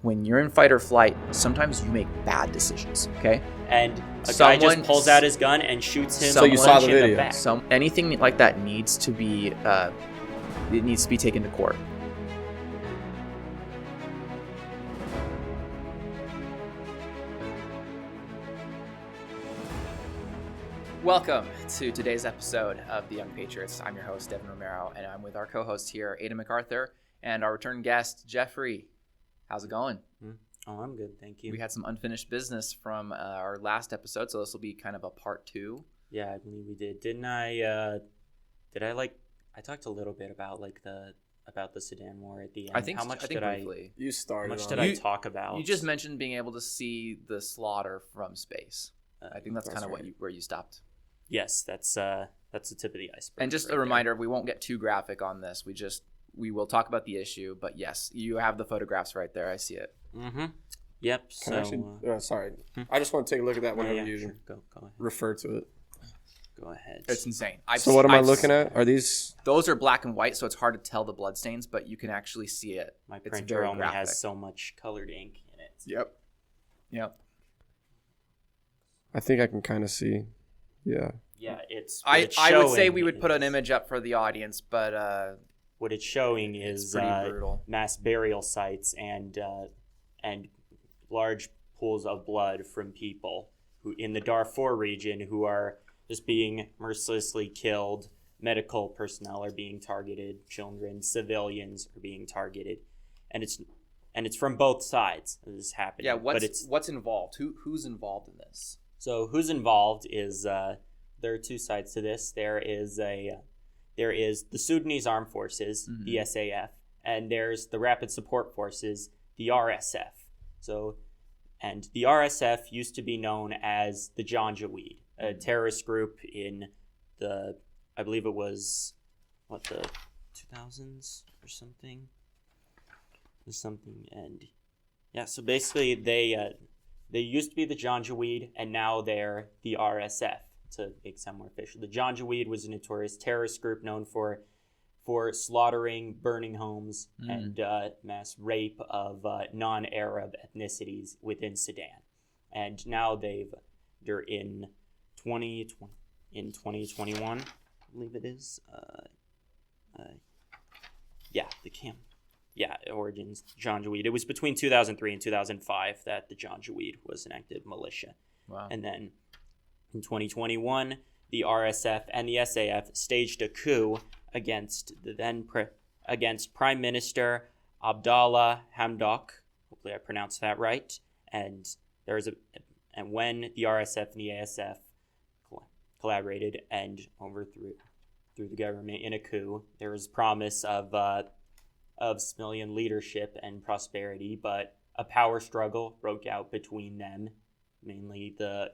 when you're in fight or flight, sometimes you make bad decisions, okay? And a guy just pulls out his gun and shoots him. So you saw the in the video. back. Anything like that needs to be, it needs to be taken to court. Welcome to today's episode of The Young Patriots. I'm your host, Devin Romero, and I'm with our co-host here, Ada MacArthur, and our return guest, Jeffrey. How's it going? Oh, I'm good, thank you. We had some unfinished business from our last episode, so this will be kind of a part two. Yeah, I believe we did. Didn't I? I talked a little bit about the Sudan war at the end. I think briefly. You started. How much did I talk about? You just mentioned being able to see the slaughter from space. I think that's kind of right. where you stopped. Yes, that's the tip of the iceberg. And just a reminder, we won't get too graphic on this. We will talk about the issue, but yes, you have the photographs right there. I see it. Mm-hmm. Yep. Sorry. I just want to take a look at that whenever you sure. Go ahead. refer to it. Go ahead. It's insane. So what am I looking at? Are these? Those are black and white, so it's hard to tell the blood stains, but you can actually see it. My It's printer very only graphic. has so much colored ink in it. Yep. I think I can kind of see. Yeah. Yeah, it's. I would say we would put an image up for the audience, but what it's showing is pretty brutal. Mass burial sites and large pools of blood from people who in the Darfur region who are just being mercilessly killed. Medical personnel are being targeted. Children, civilians are being targeted, and it's from both sides that this is happening. Yeah, what's involved? Who's involved in this? So who's involved is there are two sides to this. There is the Sudanese Armed Forces, the SAF, and there's the Rapid Support Forces, the RSF. So, and the RSF used to be known as the Janjaweed, a terrorist group in the, I believe it was, the 2000s or something? And yeah, so basically they used to be the Janjaweed, and now they're the RSF, to make it sound more official. The Janjaweed was a notorious terrorist group known for slaughtering, burning homes, and mass rape of non-Arab ethnicities within Sudan. And now they're in 2021, I believe it is. Origins, Janjaweed. It was between 2003 and 2005 that the Janjaweed was an active militia. Wow. And then in 2021, the RSF and the SAF staged a coup against Prime Minister Abdallah Hamdok. Hopefully I pronounced that right. And when the RSF and the ASF collaborated and overthrew the government in a coup, there was promise of civilian leadership and prosperity, but a power struggle broke out between them. Mainly the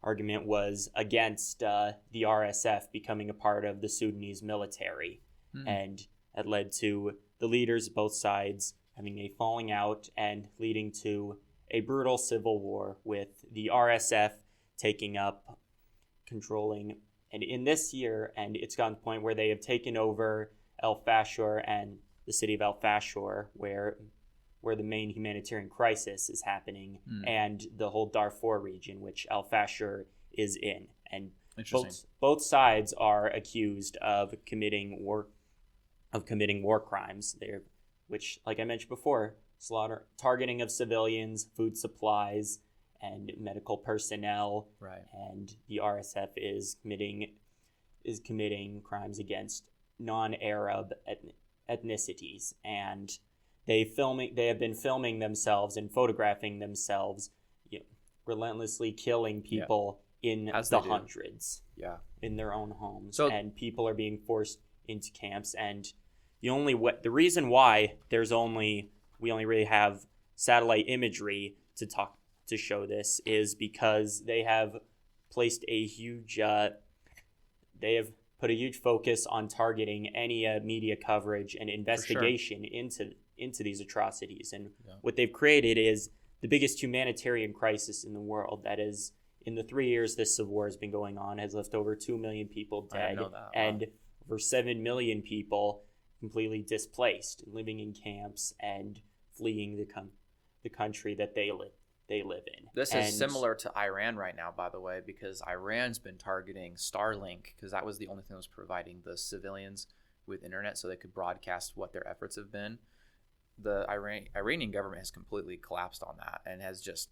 argument was against the RSF becoming a part of the Sudanese military. And that led to the leaders of both sides having a falling out and leading to a brutal civil war, with the RSF taking up controlling. And in this year, and it's gotten to the point where they have taken over El Fasher and the city of El Fasher, where the main humanitarian crisis is happening, and the whole Darfur region, which El Fasher is in. And both sides are accused of committing war crimes there, which, like I mentioned before, targeting of civilians, food supplies, and medical personnel. Right. And the RSF is committing crimes against non-Arab ethnicities, and they have been filming themselves and photographing themselves, relentlessly killing people in the hundreds, in their own homes. And people are being forced into camps. And the reason why we only really have satellite imagery to show this is because they have placed put a huge focus on targeting any media coverage and investigation into these atrocities. And what they've created is the biggest humanitarian crisis in the world. That is, in the 3 years this civil war has been going on, has left over 2 million people dead and over 7 million people completely displaced, living in camps and fleeing the country that they live in. This is similar to Iran right now, by the way, because Iran's been targeting Starlink because that was the only thing that was providing the civilians with internet so they could broadcast what their efforts have been. The Iranian government has completely collapsed on that and has just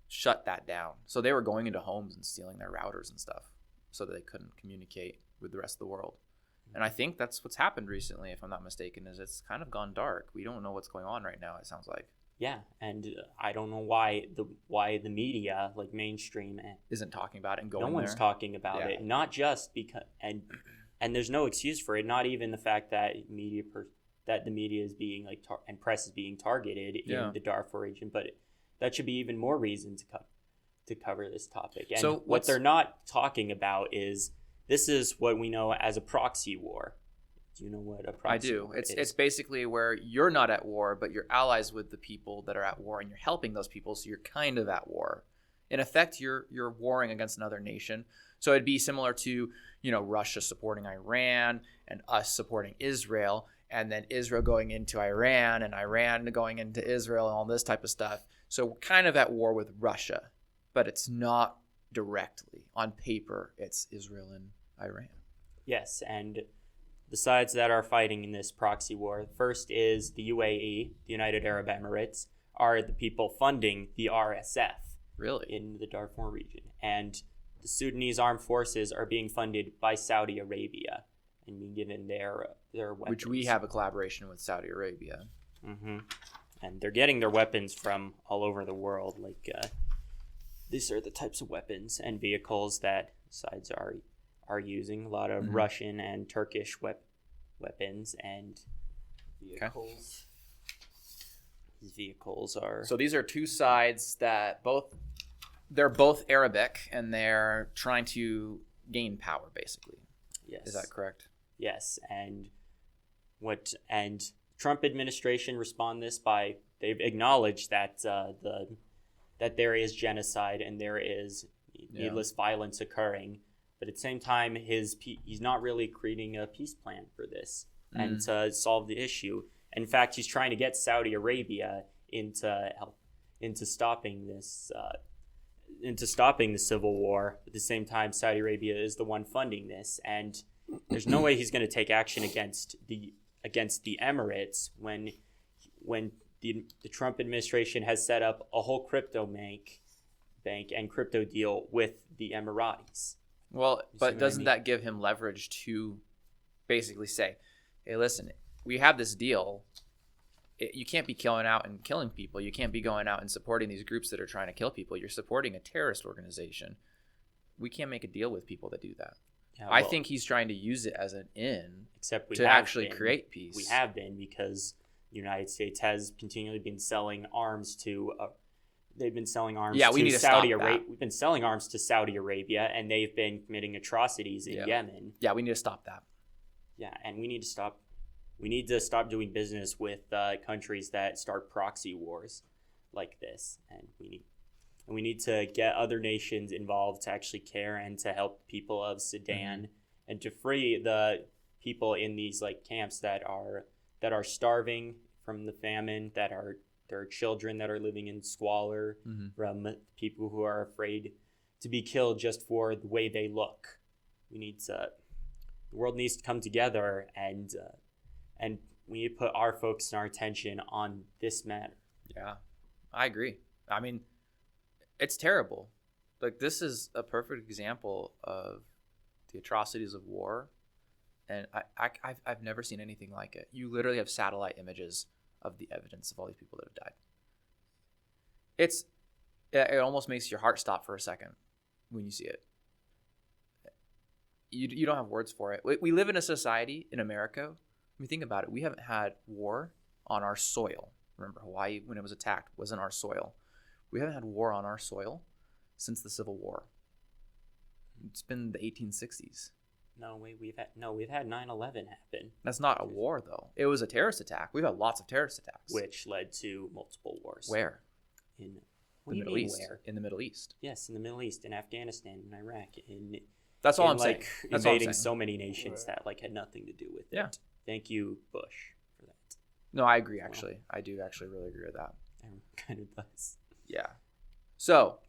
shut that down. So they were going into homes and stealing their routers and stuff so that they couldn't communicate with the rest of the world. And I think that's what's happened recently, if I'm not mistaken, is it's kind of gone dark. We don't know what's going on right now, it sounds like. Yeah, and I don't know why the media, like mainstream, isn't talking about it and going no one's there. Talking about it. Not just because and there's no excuse for it. Not even the fact that the media is being like and press is being targeted in the Darfur region, but that should be even more reason to cover this topic. And so what they're not talking about is this is what we know as a proxy war. Do you know what a proxy war is? It's basically where you're not at war, but you're allies with the people that are at war, and you're helping those people, so you're kind of at war. In effect, you're warring against another nation. So it'd be similar to, Russia supporting Iran and us supporting Israel, and then Israel going into Iran and Iran going into Israel and all this type of stuff. So we're kind of at war with Russia, but it's not directly. On paper, it's Israel and Iran. Yes, and the sides that are fighting in this proxy war, first is the UAE, the United Arab Emirates, are the people funding the RSF. Really? In the Darfur region. And the Sudanese armed forces are being funded by Saudi Arabia and being given their weapons. Which we have a collaboration with Saudi Arabia. Mm-hmm. And they're getting their weapons from all over the world. Like, these are the types of weapons and vehicles that sides are using. A lot of Russian and Turkish weapons and vehicles. Okay. These vehicles are... So these are two sides that they're both Arabic, and they're trying to gain power, basically. Yes. Is that correct? Yes, and Trump administration respond this by they've acknowledged that that there is genocide and there is needless violence occurring, but at the same time he's not really creating a peace plan for this and to solve the issue. In fact, he's trying to get Saudi Arabia into stopping this. Into stopping the civil war. At the same time, Saudi Arabia is the one funding this, and there's no way he's going to take action against the Emirates when the Trump administration has set up a whole crypto bank and crypto deal with the Emiratis. Well, but doesn't that give him leverage to basically say, hey, listen, we have this deal. You can't be going out and killing people. You can't be going out and supporting these groups that are trying to kill people. You're supporting a terrorist organization. We can't make a deal with people that do that. Yeah, I think he's trying to use it as an in to actually create peace. We have been, because the United States has continually been selling arms to they've been selling arms to Saudi Arabia. We've been selling arms to Saudi Arabia, and they've been committing atrocities in Yemen. Yeah, we need to stop that. Yeah, and we need to stop doing business with countries that start proxy wars like this, and we need to get other nations involved to actually care and to help the people of Sudan and to free the people in these like camps that are starving from the famine, there are children that are living in squalor, from people who are afraid to be killed just for the way they look. The world needs to come together and we need to put our focus and our attention on this matter. Yeah, I agree. I mean, it's terrible. Like, this is a perfect example of the atrocities of war, and I've never seen anything like it. You literally have satellite images of the evidence of all these people that have died. It almost makes your heart stop for a second when you see it. You don't have words for it. We live in a society in America. When you think about it, we haven't had war on our soil. Remember, Hawaii, when it was attacked, wasn't our soil. We haven't had war on our soil since the Civil War. It's been the 1860s. No, we've had 9/11 happen. That's not a war, though. It was a terrorist attack. We've had lots of terrorist attacks, which led to multiple wars. Where? In the Middle East. Where? In the Middle East. Yes, in the Middle East, in Afghanistan, in Iraq, That's all I'm saying. That's invading so many nations that had nothing to do with it. Yeah. Thank you, Bush, for that. No, I agree. Actually, I do actually really agree with that. It kind of does. Yeah. So,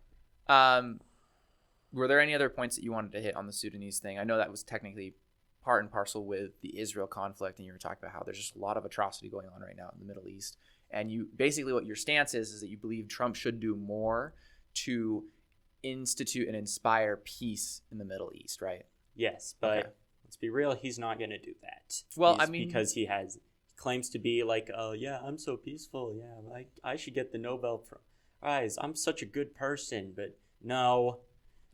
were there any other points that you wanted to hit on the Sudanese thing? I know that was technically part and parcel with the Israel conflict, and you were talking about how there's just a lot of atrocity going on right now in the Middle East. And you basically, what your stance is that you believe Trump should do more to institute and inspire peace in the Middle East, right? Yes, but let's be real, he's not going to do that. Well, I mean, because he claims to be like, oh yeah, I'm so peaceful. Yeah, I should get the Nobel Prize. I'm such a good person, but no,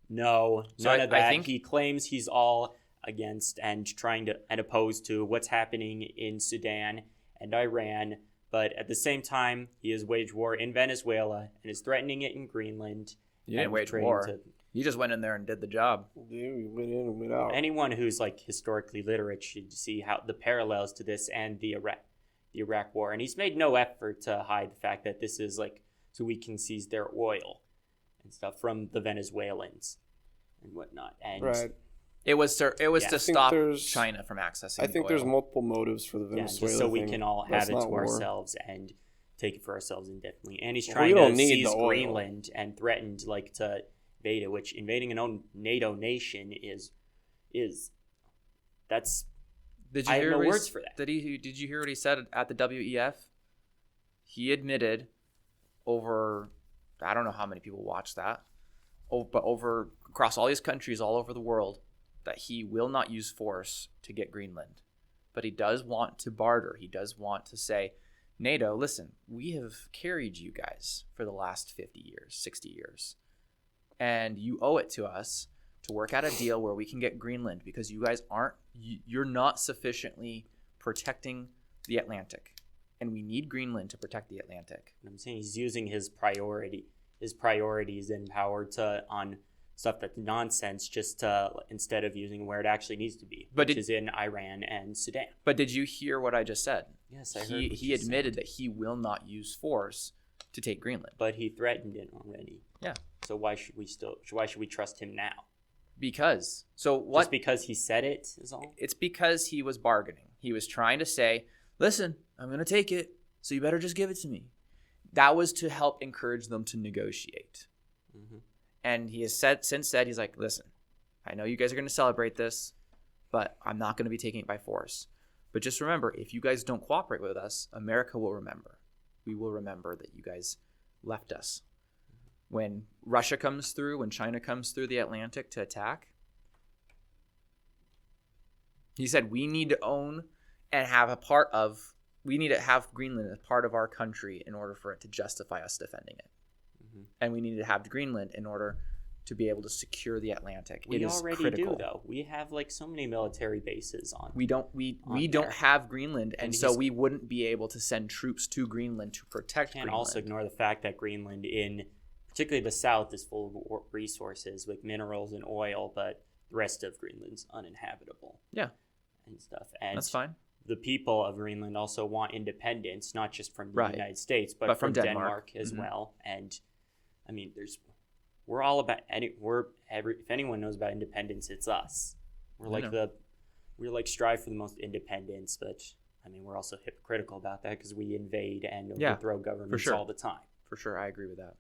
none of that. I think he claims he's all against and trying to and opposed to what's happening in Sudan and Iran, but at the same time, he has waged war in Venezuela and is threatening it in Greenland. He didn't wage war. He just went in there and did the job. Yeah, we went in and went out. Anyone who's like historically literate should see how the parallels to this and the Iraq war, and he's made no effort to hide the fact that this is like so we can seize their oil and stuff from the Venezuelans and whatnot. And right. It was to stop there's- China from accessing I think oil. there's multiple motives for the yeah, Venezuela just so we thing. can all That's have it to not war. ourselves and take it for ourselves indefinitely. And he's Well, trying we don't to need seize the oil. Greenland and threatened like to invade it, which invading an own NATO nation is that's Did you I have hear no what he words s- for that. Did you hear what he said at the WEF? He admitted over, I don't know how many people watched that, but over across all these countries all over the world, that he will not use force to get Greenland. But he does want to barter. He does want to say, NATO, listen, we have carried you guys for the last 50 years, 60 years. And you owe it to us to work out a deal where we can get Greenland because you guys you're not sufficiently protecting the Atlantic. And we need Greenland to protect the Atlantic. I'm saying he's using his priorities and power on stuff that's nonsense just to instead of using where it actually needs to be, which is in Iran and Sudan. But did you hear what I just said? Yes, I heard. He admitted that he will not use force to take Greenland. But he threatened it already. Yeah. So why should we trust him now? Because Just because he said it is all? It's because he was bargaining. He was trying to say, listen, I'm going to take it, so you better just give it to me. That was to help encourage them to negotiate. Mm-hmm. And he has since said, he's like, listen, I know you guys are going to celebrate this, but I'm not going to be taking it by force. But just remember, if you guys don't cooperate with us, America will remember. We will remember that you guys left us. When Russia comes through, when China comes through the Atlantic to attack, he said, we need to own and we need to have Greenland as part of our country in order for it to justify us defending it. Mm-hmm. And we need to have Greenland in order to be able to secure the Atlantic. We it is already critical. do, though. We have like so many military bases on. We don't have Greenland, and so we wouldn't be able to send troops to Greenland to protect Greenland. Can't also ignore the fact that Greenland, in particularly the south, is full of resources with minerals and oil, but the rest of Greenland's uninhabitable. Yeah, and stuff. And that's fine. The people of Greenland also want independence, not just from the United States, but from Denmark as well. And I mean, we're all about if anyone knows about independence, it's us. We're like strive for the most independence, but I mean, we're also hypocritical about that because we invade and overthrow governments all the time. For sure, I agree with that.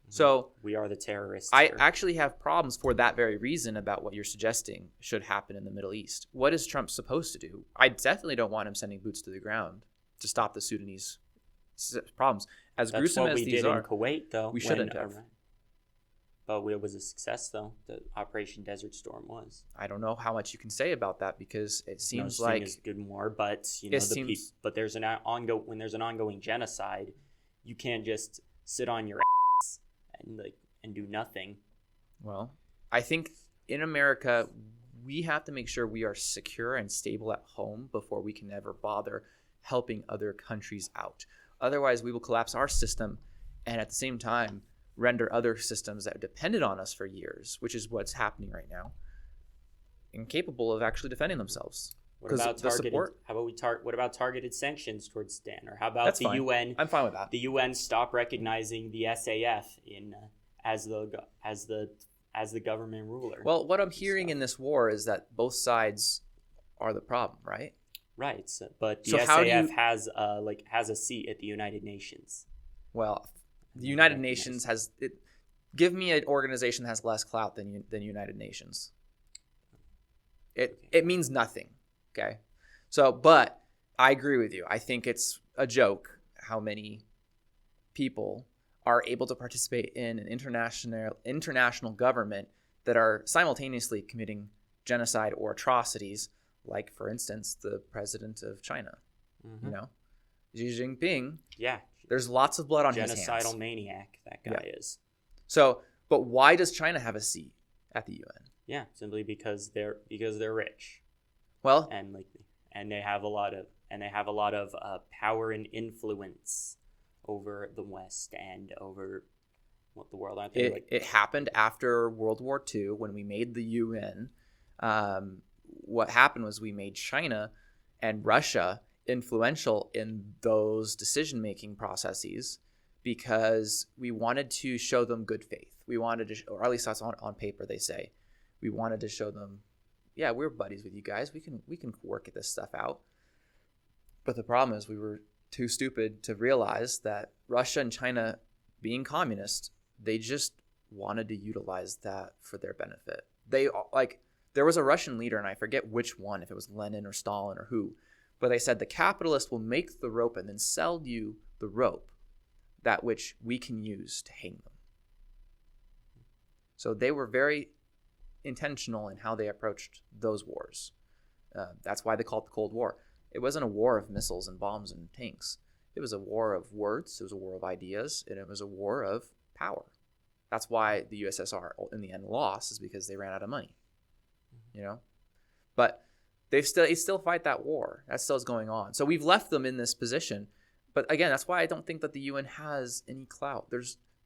So we are the terrorists. I actually have problems for that very reason about what you're suggesting should happen in the Middle East. What is Trump supposed to do? I definitely don't want him sending boots to the ground to stop the Sudanese problems. As gruesome as these are, in Kuwait, though, we shouldn't have. But it was a success, though. The Operation Desert Storm was. I don't know how much you can say about that because it seems like it's good more, but but there's when there's an ongoing genocide, you can't just sit on your ass and do nothing. Well, I think in America we have to make sure we are secure and stable at home before we can ever bother helping other countries out. Otherwise, we will collapse our system and at the same time render other systems that depended on us for years, which is what's happening right now, incapable of actually defending themselves. What about what about targeted sanctions towards Sudan, or how about the UN? I'm fine with that. The UN stop recognizing the SAF as the government ruler. Well, what I'm hearing in this war is that both sides are the problem, right? Right, but the SAF has a seat at the United Nations. Well, the United Nations has it. Give me an organization that has less clout than United Nations. It means nothing. Okay, so but I agree with you. I think it's a joke how many people are able to participate in an international government that are simultaneously committing genocide or atrocities, like, for instance, the president of China. Mm-hmm. You know, Xi Jinping. Yeah. There's lots of blood on his hands. Genocidal maniac that guy is. So, but why does China have a seat at the UN? Yeah, simply because they're rich. Well, and they have a lot of power and influence over the West and over what the world. It happened after World War II when we made the UN. What happened was we made China and Russia influential in those decision-making processes because we wanted to show them good faith. We wanted to, or at least that's on paper they say, we wanted to show them, yeah, we're buddies with you guys. We can work this stuff out. But the problem is we were too stupid to realize that Russia and China, being communist, they just wanted to utilize that for their benefit. There was a Russian leader, and I forget which one, if it was Lenin or Stalin or who, but they said the capitalist will make the rope and then sell you the rope, that which we can use to hang them. So they were very intentional in how they approached those wars. That's why they call it the Cold War. It wasn't a war of missiles and bombs and tanks. It was a war of words. It was a war of ideas, and it was a war of power. That's why the USSR in the end lost, is because they ran out of money. You know, but they still fight that war. That still is going on. So we've left them in this position. But again, that's why I don't think that the UN has any clout.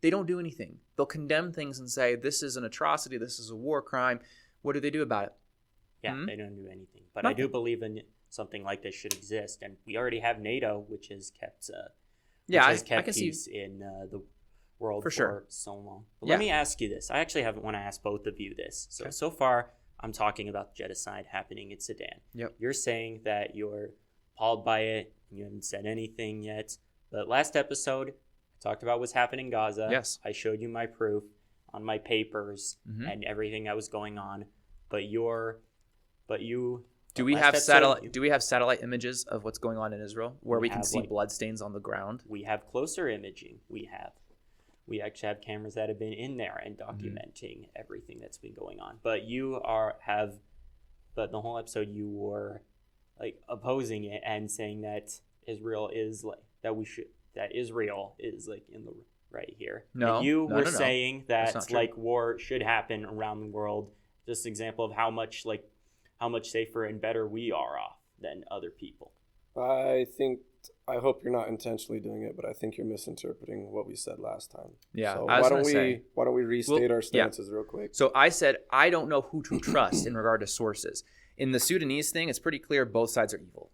They don't do anything. They'll condemn things and say this is an atrocity. This is a war crime. What do they do about it? Yeah, They don't do anything. But nothing. I do believe in something like this should exist, and we already have NATO, which has kept peace in the world for so long. But let me ask you this. I actually want to ask both of you this. So far, I'm talking about genocide happening in Sudan. Yep. You're saying that you're appalled by it, and you haven't said anything yet. But last episode, I talked about what's happening in Gaza. Yes. I showed you my proof on my papers and everything that was going on. Do we have satellite images of what's going on in Israel where we can see bloodstains on the ground? We have closer imaging. We actually have cameras that have been in there and documenting everything that's been going on. But but the whole episode you were opposing it and saying that Israel is Israel is in the right here. No, and you were no. saying that war should happen around the world. Just an example of how much safer and better we are off than other people. I hope you're not intentionally doing it, but I think you're misinterpreting what we said last time. Yeah. So why don't we restate our stances real quick? So I said I don't know who to trust in regard to sources. In the Sudanese thing, it's pretty clear both sides are evil.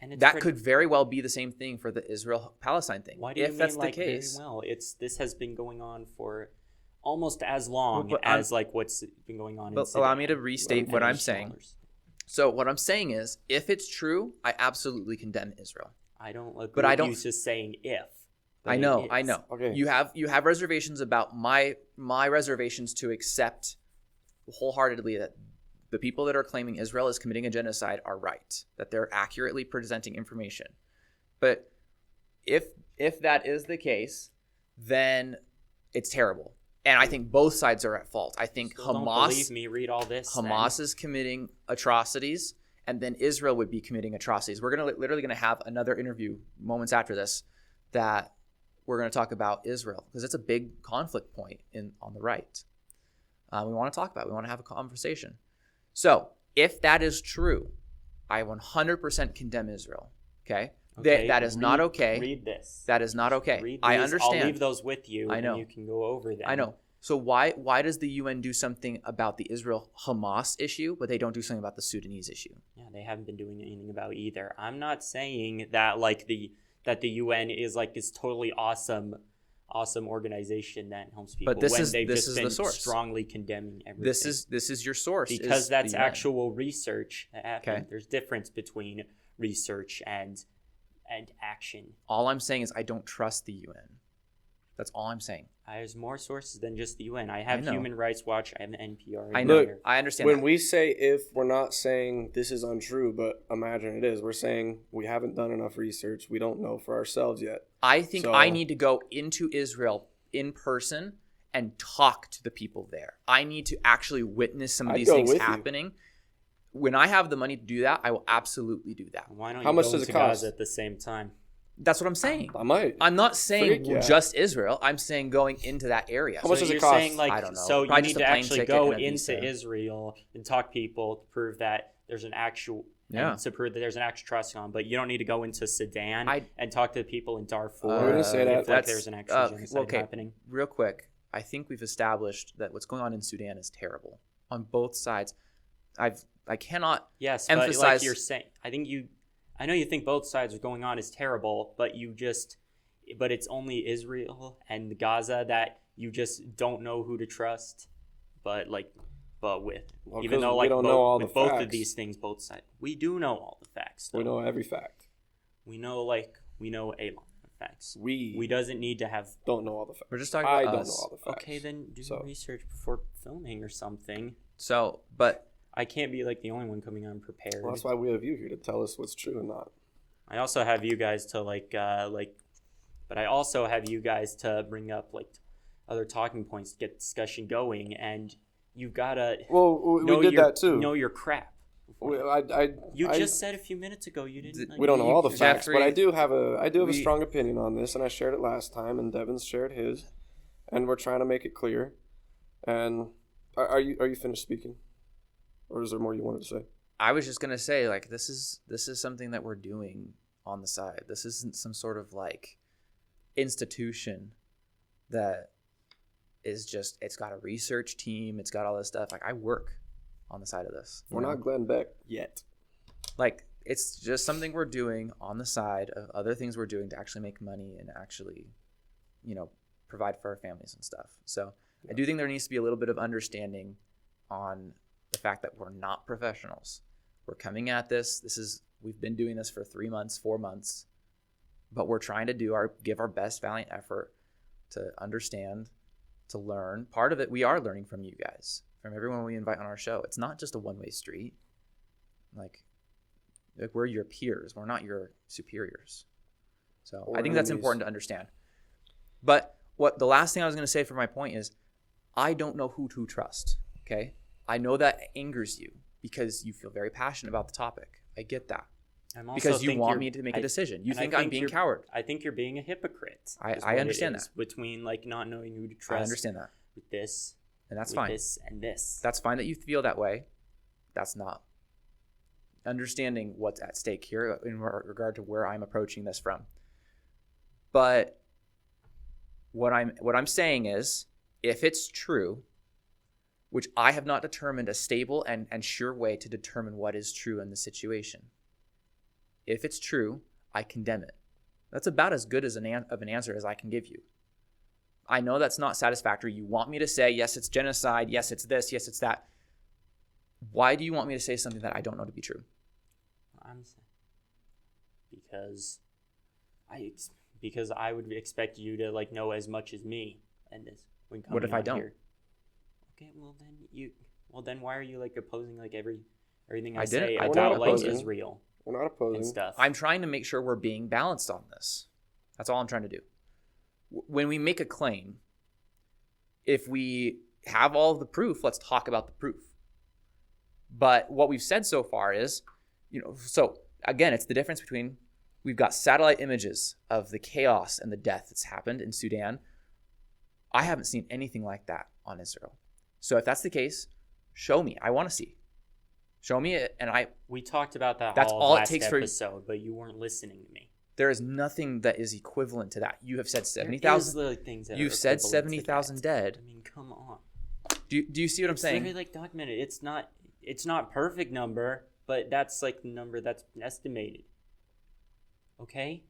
And could very well be the same thing for the Israel-Palestine thing. Why do you mean that's the case? Very well, this has been going on for almost as long as what's been going on. But allow me to restate what I'm saying. So what I'm saying is, if it's true, I absolutely condemn Israel. I don't agree with you just saying if. I know. Okay. You have reservations about my reservations to accept wholeheartedly that the people that are claiming Israel is committing a genocide are right, that they're accurately presenting information. But if that is the case, then it's terrible. And I think both sides are at fault. I think Don't believe me, read all this. Hamas is committing atrocities, and then Israel would be committing atrocities. We're literally going to have another interview moments after this that we're going to talk about Israel, because it's a big conflict point on the right. We want to talk about it. We want to have a conversation. So if that is true, I 100% condemn Israel. Okay? That is not okay. Read this. That is not okay. I understand. I'll leave those with you. I know. And you can go over them. I know. So why does the UN do something about the Israel-Hamas issue, but they don't do something about the Sudanese issue? Yeah, they haven't been doing anything about either. I'm not saying that the UN is this totally awesome organization that helps people. But this is been the source. Strongly condemning everything. This is your source. Because that's actual research that happened. Okay. There's difference between research and action. All I'm saying is I don't trust the UN. That's all I'm saying. There's more sources than just the UN. I have know. Human Rights Watch. I have NPR. I know. here. I understand When that. we say if, we're not saying this is untrue, but imagine it is. We're saying we haven't done enough research. We don't know for ourselves yet. I think So- I need to go into Israel in person and talk to the people there. I need to actually witness some of I'd these go things with you. happening. When I have the money to do that, I will absolutely do that. Why don't How you much go does it into cost? Gaza at the same time? That's what I'm saying. I might. I'm not saying Freak, yeah. just Israel. I'm saying going into that area. How much does it you're cost? saying like I don't know. so you Probably need just a to plane actually ticket go and a visa. into Israel and talk to people to prove that there's an actual and to prove that there's an actual trust on, but you don't need to go into Sudan and talk to the people in Darfur. We didn't say that. If like, there's an actual genocide happening. Real quick, I think we've established that what's going on in Sudan is terrible on both sides. I cannot Yes, emphasize. but like you're saying, I know you think both sides are going on is terrible, but it's only Israel and Gaza that you just don't know who to trust. But with Well, even 'cause though we like don't both, know all with the both facts. of these things, both sides, we do know all the facts. We though. know every fact. We know a lot of facts. We doesn't need to have. don't know all the facts. We're just talking I about don't us. know all the facts. Okay, then do So- research before filming or something. So, but I can't be like the only one coming unprepared. Well, that's why we have you here to tell us what's true and not. I also have you guys to but I also have you guys to bring up like other talking points to get discussion going, and you gotta Well, we did that too. know your crap. You I- just said a few minutes ago you didn't. Like, we don't know all the facts, Jeffrey, but I do have a we- strong opinion on this, and I shared it last time, and Devin's shared his, and we're trying to make it clear. And are you finished speaking, or is there more you wanted to say? I was just gonna say, like, this is something that we're doing on the side. This isn't some sort of like institution that is just, it's got a research team, it's got all this stuff. Like, I work on the side of this. We're not Glenn Beck yet. Like, it's just something we're doing on the side of other things we're doing to actually make money and actually, provide for our families and stuff. So I do think there needs to be a little bit of understanding on the fact that we're not professionals. We're coming at this. We've been doing this for 3 months, 4 months, but we're trying to give our best valiant effort to understand, to learn. Part of it, we are learning from you guys, from everyone we invite on our show. It's not just a one-way street. Like we're your peers. We're not your superiors. So Or I think that's enemies. important to understand. But the last thing I was going to say for my point is, I don't know who to trust. Okay. I know that angers you because you feel very passionate about the topic. I get that. Because you want me to make a decision. You think I'm being coward. I think you're being a hypocrite. I understand that. Between like not knowing who to trust. I understand that. With this. And that's with fine. This and this. That's fine that you feel that way. That's not understanding what's at stake here in regard to where I'm approaching this from. But what I'm saying is, if it's true, which I have not determined a stable and sure way to determine what is true in the situation. If it's true, I condemn it. That's about as good as an answer as I can give you. I know that's not satisfactory. You want me to say, yes, it's genocide. Yes, it's this. Yes, it's that. Why do you want me to say something that I don't know to be true? I'm saying because I would expect you to like know as much as me and this when coming What if I on don't? Here. Okay, well then why are you like opposing like everything I I didn't- say I about didn't like oppose it. Israel We're not opposing. and stuff? I'm trying to make sure we're being balanced on this. That's all I'm trying to do. When we make a claim, if we have all of the proof, let's talk about the proof. But what we've said so far is, so again, it's the difference between, we've got satellite images of the chaos and the death that's happened in Sudan. I haven't seen anything like that on Israel. So if that's the case, show me. I want to see. Show me it, and We talked about that That's all all it last takes for- episode, but you weren't listening to me. there is nothing that is equivalent to that. You have said There 70,000. is, like, things that You've are said equivalent to 70,000 that. dead. I mean, come on. Do you see what I'm It's saying? literally like documented. It's not perfect number, but that's like the number that's estimated. Okay?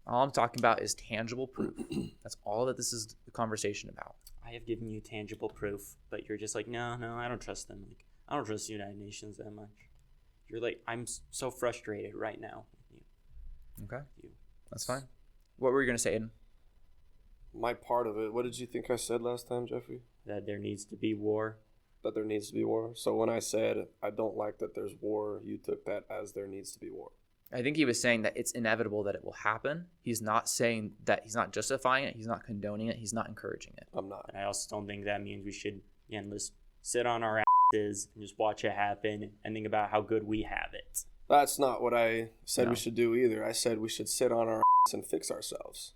All I'm talking about is tangible proof. That's all that this is the conversation about. I have given you tangible proof, but you're just like, no, I don't trust them. Like, I don't trust the United Nations that much. You're like, I'm so frustrated right now with you. Okay, You. that's fine. What were you going to say, Aiden? My part of it. What did you think I said last time, Jeffrey? That there needs to be war. That there needs to be war. So when I said I don't like that there's war, you took that as there needs to be war. I think he was saying that it's inevitable that it will happen. He's not saying that, he's not justifying it. He's not condoning it. He's not encouraging it. I'm not. And I also don't think that means we should, again, just sit on our asses and just watch it happen and think about how good we have it. That's not what I said No. we should do either. I said we should sit on our ass and fix ourselves.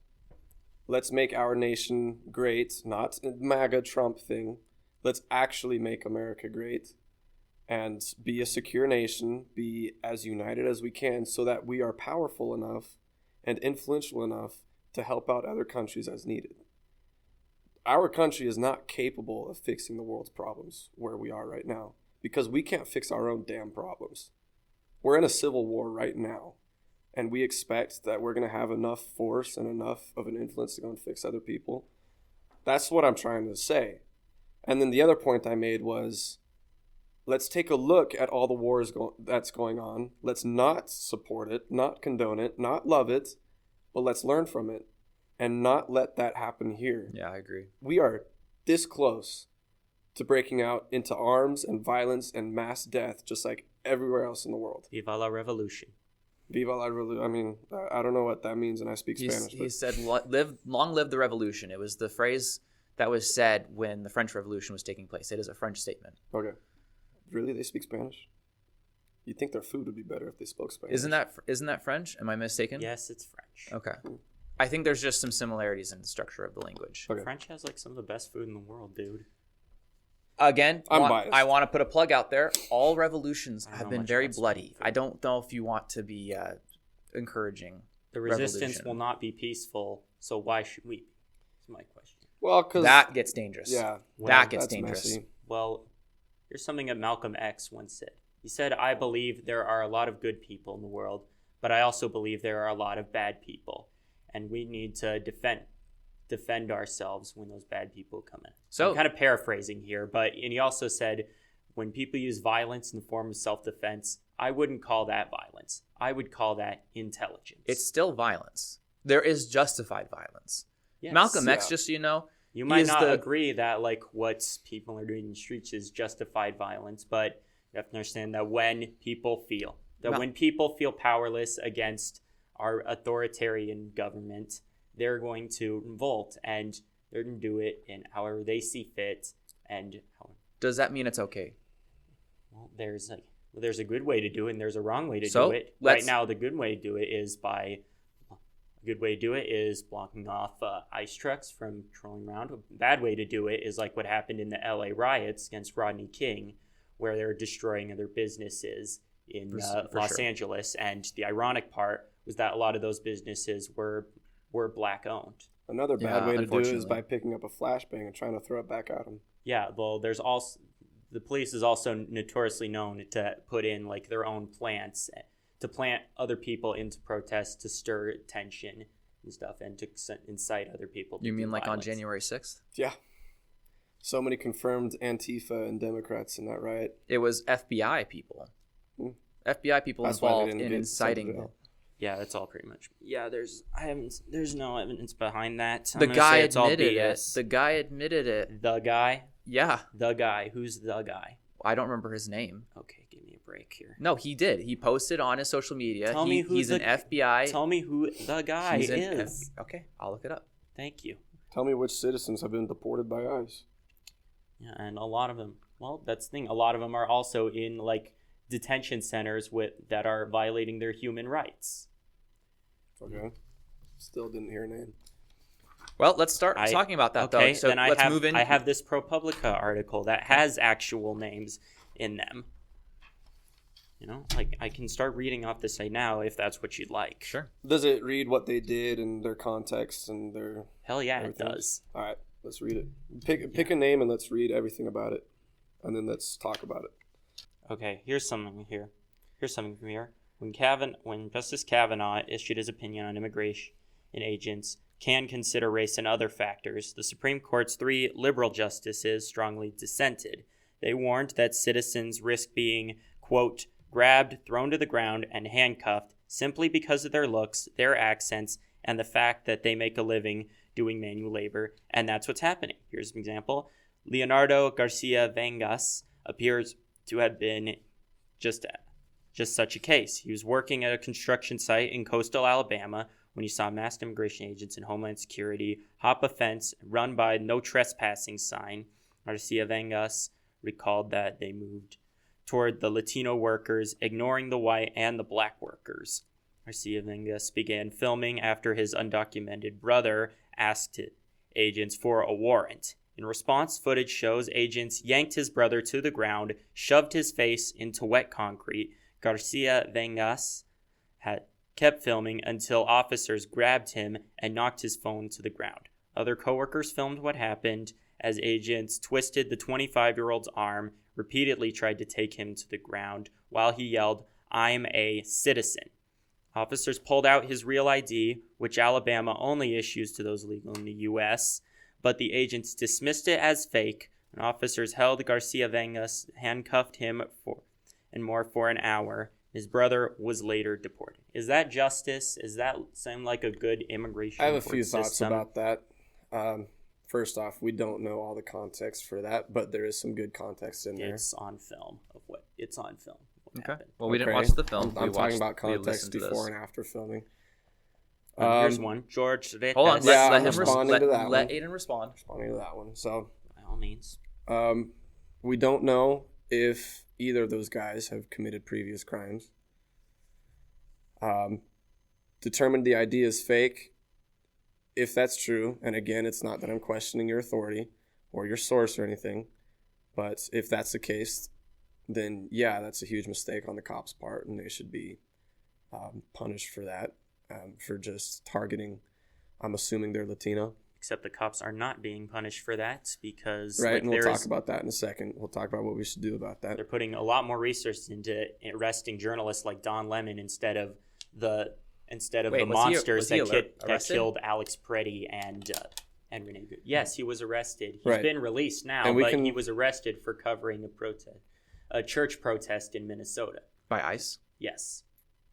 Let's make our nation great, not a MAGA Trump thing. Let's actually make America great and be a secure nation, be as united as we can so that we are powerful enough and influential enough to help out other countries as needed. Our country is not capable of fixing the world's problems where we are right now because we can't fix our own damn problems. We're in a civil war right now, and we expect that we're going to have enough force and enough of an influence to go and fix other people. That's what I'm trying to say. And then the other point I made was, let's take a look at all the wars that's going on. Let's not support it, not condone it, not love it, but let's learn from it and not let that happen here. Yeah, I agree. We are this close to breaking out into arms and violence and mass death, just like everywhere else in the world. Viva la revolution. Viva la revolution. I mean, I don't know what that means, and I speak Spanish. He said, long live the revolution. It was the phrase that was said when the French Revolution was taking place. It is a French statement. Okay. Really? They speak Spanish? You'd think their food would be better if they spoke Spanish. Isn't that French? Am I mistaken? Yes, it's French. Okay. I think there's just some similarities in the structure of the language. Okay. French has like some of the best food in the world, dude. Again, I'm biased. I want to put a plug out there. All revolutions I don't have know been much very about bloody. food. I don't know if you want to be encouraging The resistance revolution. will not be peaceful, so why should we be? That's my question. Well, because... That gets dangerous. Yeah. That gets that's dangerous. messy. Well, here's something that Malcolm X once said. He said, I believe there are a lot of good people in the world, but I also believe there are a lot of bad people. And we need to defend ourselves when those bad people come in. So I'm kind of paraphrasing here, and he also said, when people use violence in the form of self-defense, I wouldn't call that violence. I would call that intelligence. it's still violence. There is justified violence. Yes. Malcolm X, Yeah. just so you know, You he might is not the- agree that like what people are doing in the streets is justified violence, but you have to understand that when people feel powerless against our authoritarian government, they're going to revolt, and they're going to do it in however they see fit. And Does that mean it's okay? well, there's a good way to do it, and there's a wrong way to So, do it. let's- Right now, the good way to do it is blocking off ice trucks from trolling around. A bad way to do it is like what happened in the LA riots against Rodney King, where they're destroying other businesses in For Los sure. Angeles. And the ironic part was that a lot of those businesses were black owned. Another bad Yeah, way to do it is unfortunately. by picking up a flashbang and trying to throw it back at them. Yeah, well, there's also the police is also notoriously known to put in like their own plants to plant other people into protests to stir tension and stuff and to incite other people to You do mean like on violence. January 6th? Yeah. So many confirmed Antifa and Democrats in that riot. It was FBI people. Hmm. FBI people That's why they involved didn't in get inciting sent to it. jail. Yeah, that's all pretty much. Yeah, there's no evidence behind that. I'm The gonna guy say it's all admitted it. BS. The guy admitted it. The guy, Yeah. who's the guy? I don't remember his name. Okay, give me a break here. No, he did. He posted on his social media. Tell me who he's an the- FBI. Tell me who the guy he's an is. Okay, I'll look it up. Thank you. Tell me which citizens have been deported by ICE. Yeah, and a lot of them. Well, that's the thing. A lot of them are also in like detention centers that are violating their human rights. Okay. Still didn't hear a name. Well, let's start talking about that Okay, though. So then let's move in. I have this ProPublica article that has actual names in them. You know, like I can start reading off the site now if that's what you'd like. Sure. Does it read what they did and their context and their... Hell yeah, everything? it does. All right, let's read it. Pick a name and let's read everything about it. And then let's talk about it. Okay, here's something here. When Justice Kavanaugh issued his opinion on immigration agents can consider race and other factors, the Supreme Court's 3 liberal justices strongly dissented. They warned that citizens risk being, quote, grabbed, thrown to the ground, and handcuffed simply because of their looks, their accents, and the fact that they make a living doing manual labor, and that's what's happening. Here's an example. Leonardo Garcia Vangas appears to have been just such a case. He was working at a construction site in coastal Alabama when he saw masked immigration agents and Homeland Security hop a fence, run by no trespassing sign. Garcia Vangas recalled that they moved toward the Latino workers, ignoring the white and the black workers. Garcia Vangas began filming after his undocumented brother asked agents for a warrant. In response, footage shows agents yanked his brother to the ground, shoved his face into wet concrete. Garcia Vangas had kept filming until officers grabbed him and knocked his phone to the ground. Other coworkers filmed what happened as agents twisted the 25-year-old's arm, repeatedly tried to take him to the ground while he yelled, "I'm a citizen." Officers pulled out his real ID, which Alabama only issues to those legal in the U.S., but the agents dismissed it as fake, and officers held Garcia Vangas, handcuffed him for an hour. His brother was later deported. Is that justice? Does that seem like a good immigration I have a few system? thoughts about that. First off, we don't know all the context for that, but there is some good context in there. It's on film. What Okay. happened. Well, we didn't Okay. watch the film. I'm We talking watched- about we context listened to this. before and after filming. Here's one. George Retes. Hold on. Yeah, Let I'm him responding to that let one. Aiden respond. Responding to that one. So, By all means. we don't know if either of those guys have committed previous crimes. Determined the ID is fake. If that's true, and again, it's not that I'm questioning your authority or your source or anything, but if that's the case, then yeah, that's a huge mistake on the cops' part, and they should be punished for that, for just targeting, I'm assuming they're Latino. Except the cops are not being punished for that because Right, and we'll talk about that in a second. We'll talk about what we should do about that. they're putting a lot more resources into arresting journalists like Don Lemon instead of the Wait, the monsters was he that arrested? killed Alex Preddy and Renee Good. Yes, he was arrested. He's Right. been released now, And we but can- he was arrested for covering a church protest in Minnesota. By ICE? Yes.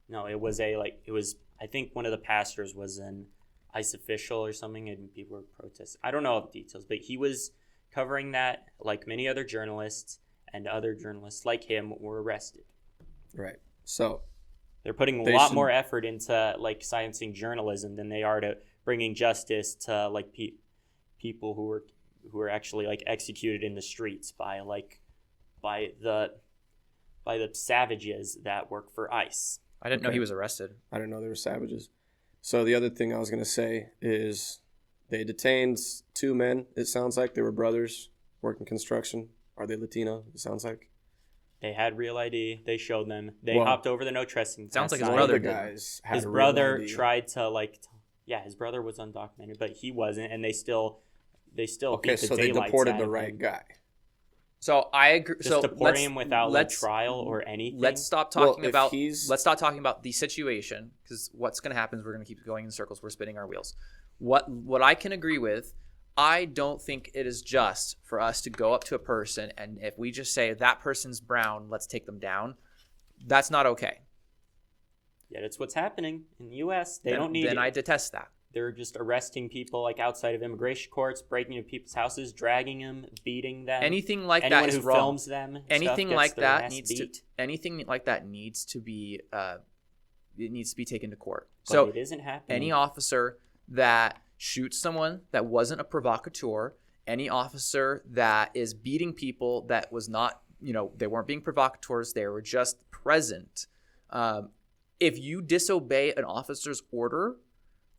No, it was I think one of the pastors was an ICE official or something, and people were protesting. I don't know all the details, but he was covering that like many other journalists, and other journalists like him were arrested. Right. So, They're putting a They lot should- more effort into like silencing journalism than they are to bringing justice to like people who were actually like executed in the streets by the savages that work for ICE. I didn't know Okay. he was arrested. I didn't know they were savages. So the other thing I was going to say is they detained two men. It sounds like they were brothers working construction. Are they Latino? It sounds like. They had real ID. They showed them. They Well, hopped over the no trespassing. sounds like his sign. One of brother the did. guys had His a real brother ID. tried to his brother was undocumented, but he wasn't, and they still Okay, beat the so they daylights deported out the of right him. guy. So I agree. Just So deporting him without like let's- trial or anything. Let's stop Well, talking if about. he's- Let's stop talking about the situation, because what's going to happen is we're going to keep going in circles. We're spinning our wheels. What I can agree with, I don't think it is just for us to go up to a person and if we just say that person's brown, let's take them down. That's not okay. Yeah, that's what's happening in the U.S. They Then- don't need Then it. I detest that. They're just arresting people like outside of immigration courts, breaking into people's houses, dragging them, beating them. Anything like Anyone that is who wrong. films them, and Anything stuff like gets their that ass needs beat. to. Anything like that needs to be. It needs to be taken to court. But So it isn't happening. any officer that shoots someone that wasn't a provocateur, any officer that is beating people that was not, they weren't being provocateurs, they were just present. If you disobey an officer's order,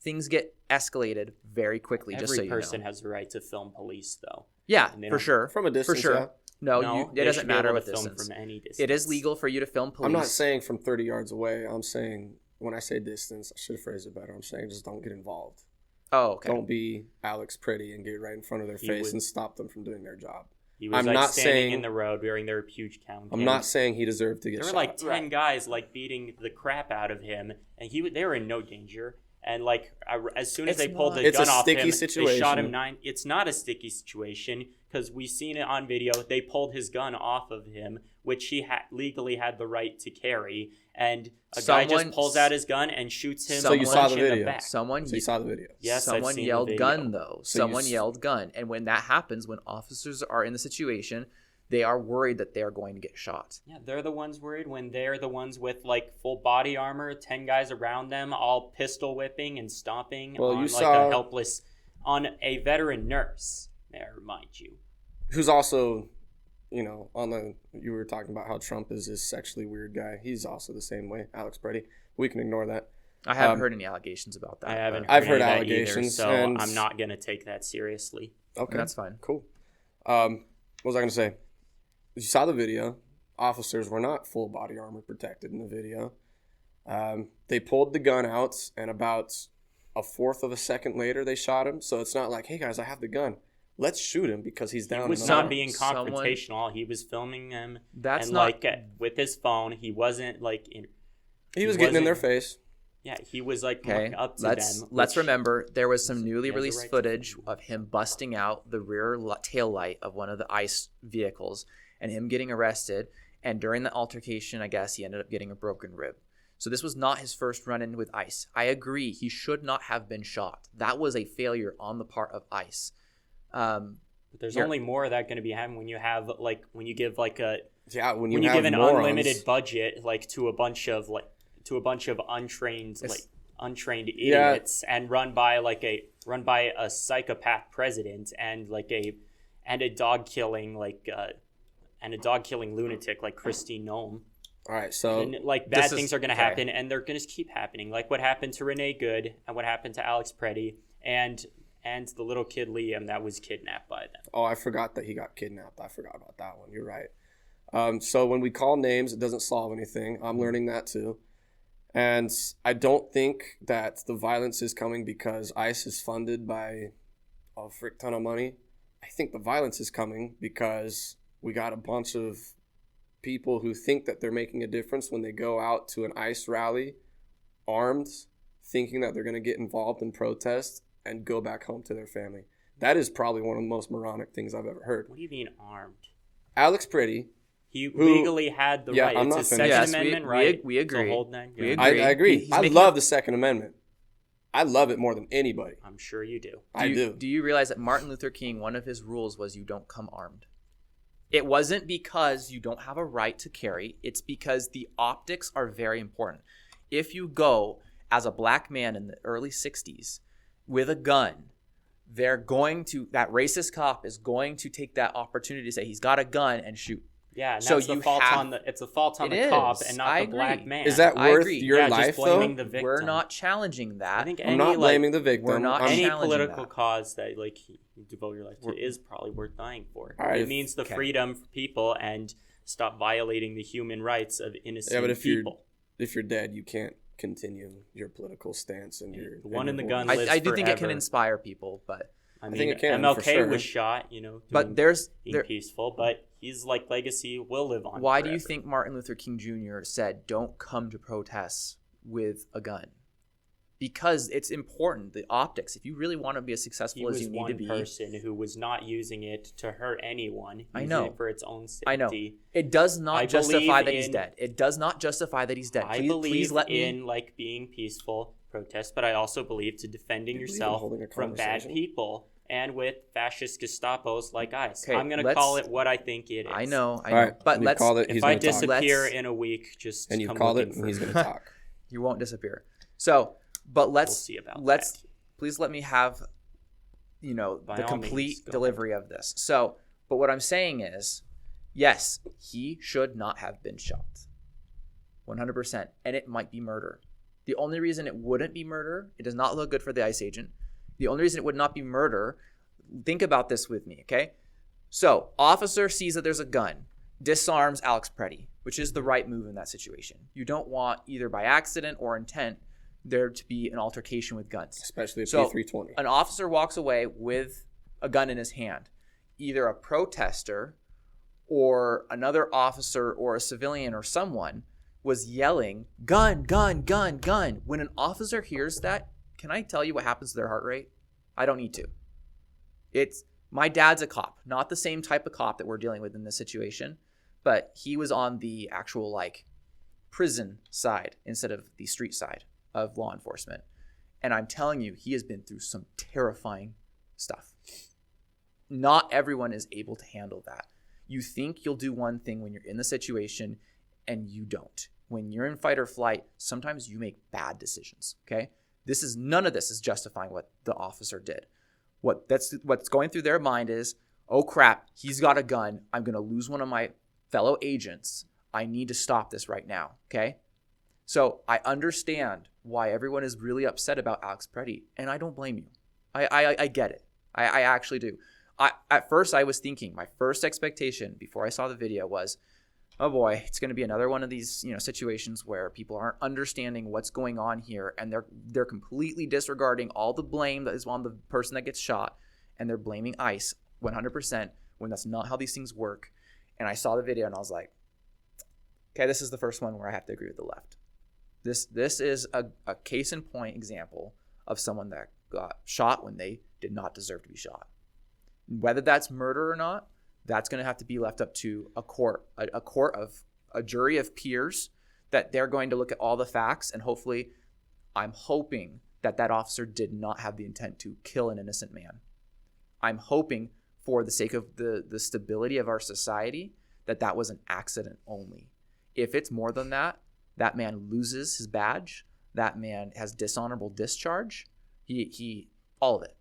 things get escalated very quickly. Every just so you person know. has the right to film police, though. Yeah, and they for don't- sure. From a distance, for sure. yeah. No, they it doesn't should be matter able what to film distance. from any distance. It is legal for you to film police. I'm not saying from 30 yards away. I'm saying when I say distance, I should have phrased it better. I'm saying just don't get involved. Oh, okay. Don't be Alex Pretty and get right in front of their He face would- and stop them from doing their job. He was I'm like not standing saying- in the road wearing their huge count. I'm not saying he deserved to get There were shot. like 10 guys like beating the crap out of him, and they were in no danger. And like as soon as It's they pulled not. the It's gun a off sticky him, they situation. shot him 9. It's not a sticky situation because we seen it on video. They pulled his gun off of him which he legally had the right to carry, and guy just pulls out his gun and shoots him. So you saw the video. In the back. You saw the video. Yes, someone yelled gun though. So someone yelled gun, and when that happens, when officers are in the situation, they are worried that they are going to get shot. Yeah, they're the ones worried when they're the ones with like full body armor, 10 guys around them, all pistol whipping and stomping on a veteran nurse. May I remind you, who's also, you were talking about how Trump is this sexually weird guy. He's also the same way, Alex Preddy. We can ignore that. I haven't heard any allegations about that. I haven't. I've heard that allegations, either, so I'm not gonna take that seriously. Okay, that's fine. Cool. What was I gonna say? You saw the video. Officers were not full body armor protected in the video. They pulled the gun out, and about a fourth of a second later, they shot him. So it's not like, hey guys, I have the gun. Let's shoot him because he's down. He was not being confrontational. He was filming them. That's not with his phone. He wasn't like. He was getting in their face. Yeah, he was like up to them. Let's remember there was some newly released footage of him busting out the rear tail light of one of the ICE vehicles and him getting arrested. And during the altercation, I guess he ended up getting a broken rib. So this was not his first run-in with ICE. I agree. He should not have been shot. That was a failure on the part of ICE. But there's only more of that going to be happening when you have when you give like a when you give an unlimited budget like to a bunch of untrained idiots and run by a psychopath president and a dog killing lunatic like Christine Nome. All right, so and, bad things are going to happen, and they're going to keep happening, like what happened to Renee Good and what happened to Alex Preddy and the little kid Liam that was kidnapped by them. Oh, I forgot that he got kidnapped. I forgot about that one. You're right. So when we call names, it doesn't solve anything. I'm learning that too. And I don't think that the violence is coming because ICE is funded by a frick ton of money. I think the violence is coming because we got a bunch of people who think that they're making a difference when they go out to an ICE rally armed, thinking that they're going to get involved in protest and go back home to their family. That is probably one of the most moronic things I've ever heard. What do you mean armed? Alex Preddy. He legally had the right. I'm it's not a Second Amendment right. We agree. I agree. I love the Second Amendment. I love it more than anybody. I'm sure you do. I do. Do you realize that Martin Luther King, one of his rules was you don't come armed? It wasn't because you don't have a right to carry. It's because the optics are very important. If you go as a black man in the early 60s with a gun, that racist cop is going to take that opportunity to say he's got a gun and shoot. Yeah, and so it's a fault on the cop and not the black man. Is that worth your life, though? We're not challenging that. I think I'm not blaming the victim. We're not any challenging political that. Cause that you devote your life to is probably worth dying for. Right, it means the freedom for people and stop violating the human rights of innocent people. If you're dead, you can't continue your political stance and your the one in the gun lives I do think it forever. can inspire people, but I think it can. MLK for sure. was shot, but being peaceful, but his legacy will live on. Why forever. do you think Martin Luther King Jr. said, "Don't come to protests with a gun"? Because it's important, the optics. If you really want to be as successful as you need to be, he was one person who was not using it to hurt anyone. I know. It for its own safety. I know. It does not justify that he's dead. It does not justify that he's dead. I believe in being peaceful protest, but I also believe to defending yourself from bad people. And with fascist Gestapos like ICE. Okay, I'm going to call it what I think it is. I know. All right, but let's call it. If I disappear in a week, just and you come called it, for and he's me. going to talk. You won't disappear. So, but we'll see about that. Please let me have, the complete delivery of this. So, but what I'm saying is, yes, he should not have been shot. 100%. And it might be murder. The only reason it wouldn't be murder, it does not look good for the ICE agent. The only reason it would not be murder, think about this with me, okay? So, officer sees that there's a gun, disarms Alex Preddy, which is the right move in that situation. You don't want, either by accident or intent, there to be an altercation with guns. Especially a P320. An officer walks away with a gun in his hand. Either a protester or another officer or a civilian or someone was yelling, "Gun, gun, gun, gun." When an officer hears that, can I tell you what happens to their heart rate? I don't need to. My dad's a cop, not the same type of cop that we're dealing with in this situation, but he was on the actual like prison side instead of the street side of law enforcement. And I'm telling you, he has been through some terrifying stuff. Not everyone is able to handle that. You think you'll do one thing when you're in the situation, and you don't. When you're in fight or flight, sometimes you make bad decisions, okay? None of this is justifying what the officer did. What's going through their mind is, oh crap, he's got a gun. I'm going to lose one of my fellow agents. I need to stop this right now, okay? So I understand why everyone is really upset about Alex Peretti, and I don't blame you. I get it. I actually do. At first, I was thinking, my first expectation before I saw the video was, oh boy, it's going to be another one of these, situations where people aren't understanding what's going on here, and they're completely disregarding all the blame that is on the person that gets shot, and they're blaming ICE 100% when that's not how these things work. And I saw the video, and I was like, okay, this is the first one where I have to agree with the left. This is a case in point example of someone that got shot when they did not deserve to be shot. Whether that's murder or not, that's going to have to be left up to a court of a jury of peers, that they're going to look at all the facts, and hopefully, I'm hoping that officer did not have the intent to kill an innocent man. I'm hoping, for the sake of the stability of our society, that was an accident only. If it's more than that, that man loses his badge. That man has dishonorable discharge. He all of it.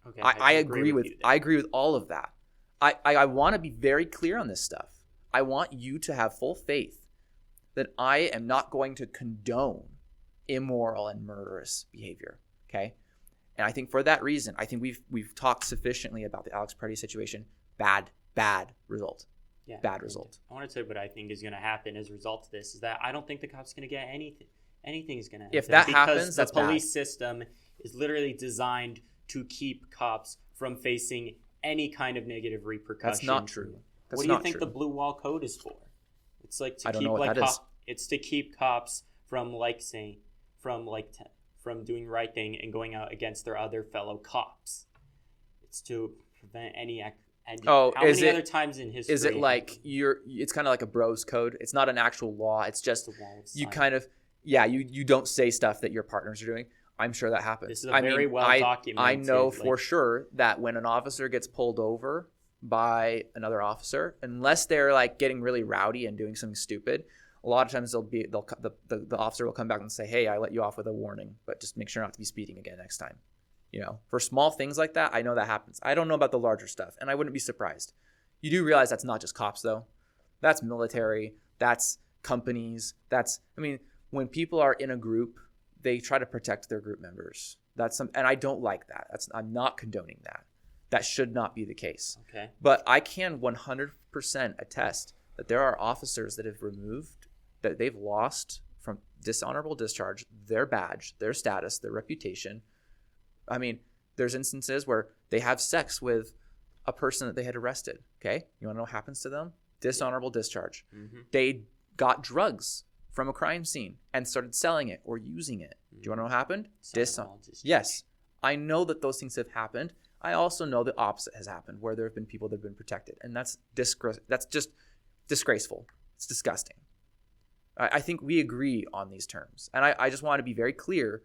Okay, I agree with all of that. I want to be very clear on this stuff. I want you to have full faith that I am not going to condone immoral and murderous behavior. Okay, and I think for that reason, I think we've talked sufficiently about the Alex Peretti situation. Bad result. Yeah, bad result. I want to say what I think is going to happen as a result of this is that I don't think the cops going to get anything. Anything is going to happen. If that because happens, that's the police bad. system is literally designed to keep cops from facing any kind of negative repercussions. That's not true. What do you think the blue wall code is for? It's like to I don't keep know what like that is. It's to keep cops from from doing the right thing and going out against their other fellow cops. It's to prevent any how many other times in history is it like it's kind of like a bros code? It's not an actual law. It's just you kind of you don't say stuff that your partners are doing. I'm sure that happens. This is very well documented. I know for sure that when an officer gets pulled over by another officer, unless they're like getting really rowdy and doing something stupid, a lot of times the officer will come back and say, hey, I let you off with a warning, but just make sure not to be speeding again next time. For small things like that, I know that happens. I don't know about the larger stuff, and I wouldn't be surprised. You do realize that's not just cops, though. That's military. That's companies. When people are in a group, they try to protect their group members. And I don't like that. I'm not condoning that. That should not be the case. Okay. But I can 100% attest that there are officers that they've lost from dishonorable discharge, their badge, their status, their reputation. There's instances where they have sex with a person that they had arrested. Okay. You want to know what happens to them? Dishonorable discharge. Mm-hmm. They got drugs from a crime scene and started selling it or using it. Do you want to know what happened? Yes. I know that those things have happened. I also know the opposite has happened, where there have been people that have been protected. And that's just disgraceful. It's disgusting. I think we agree on these terms. And I just want to be very clear.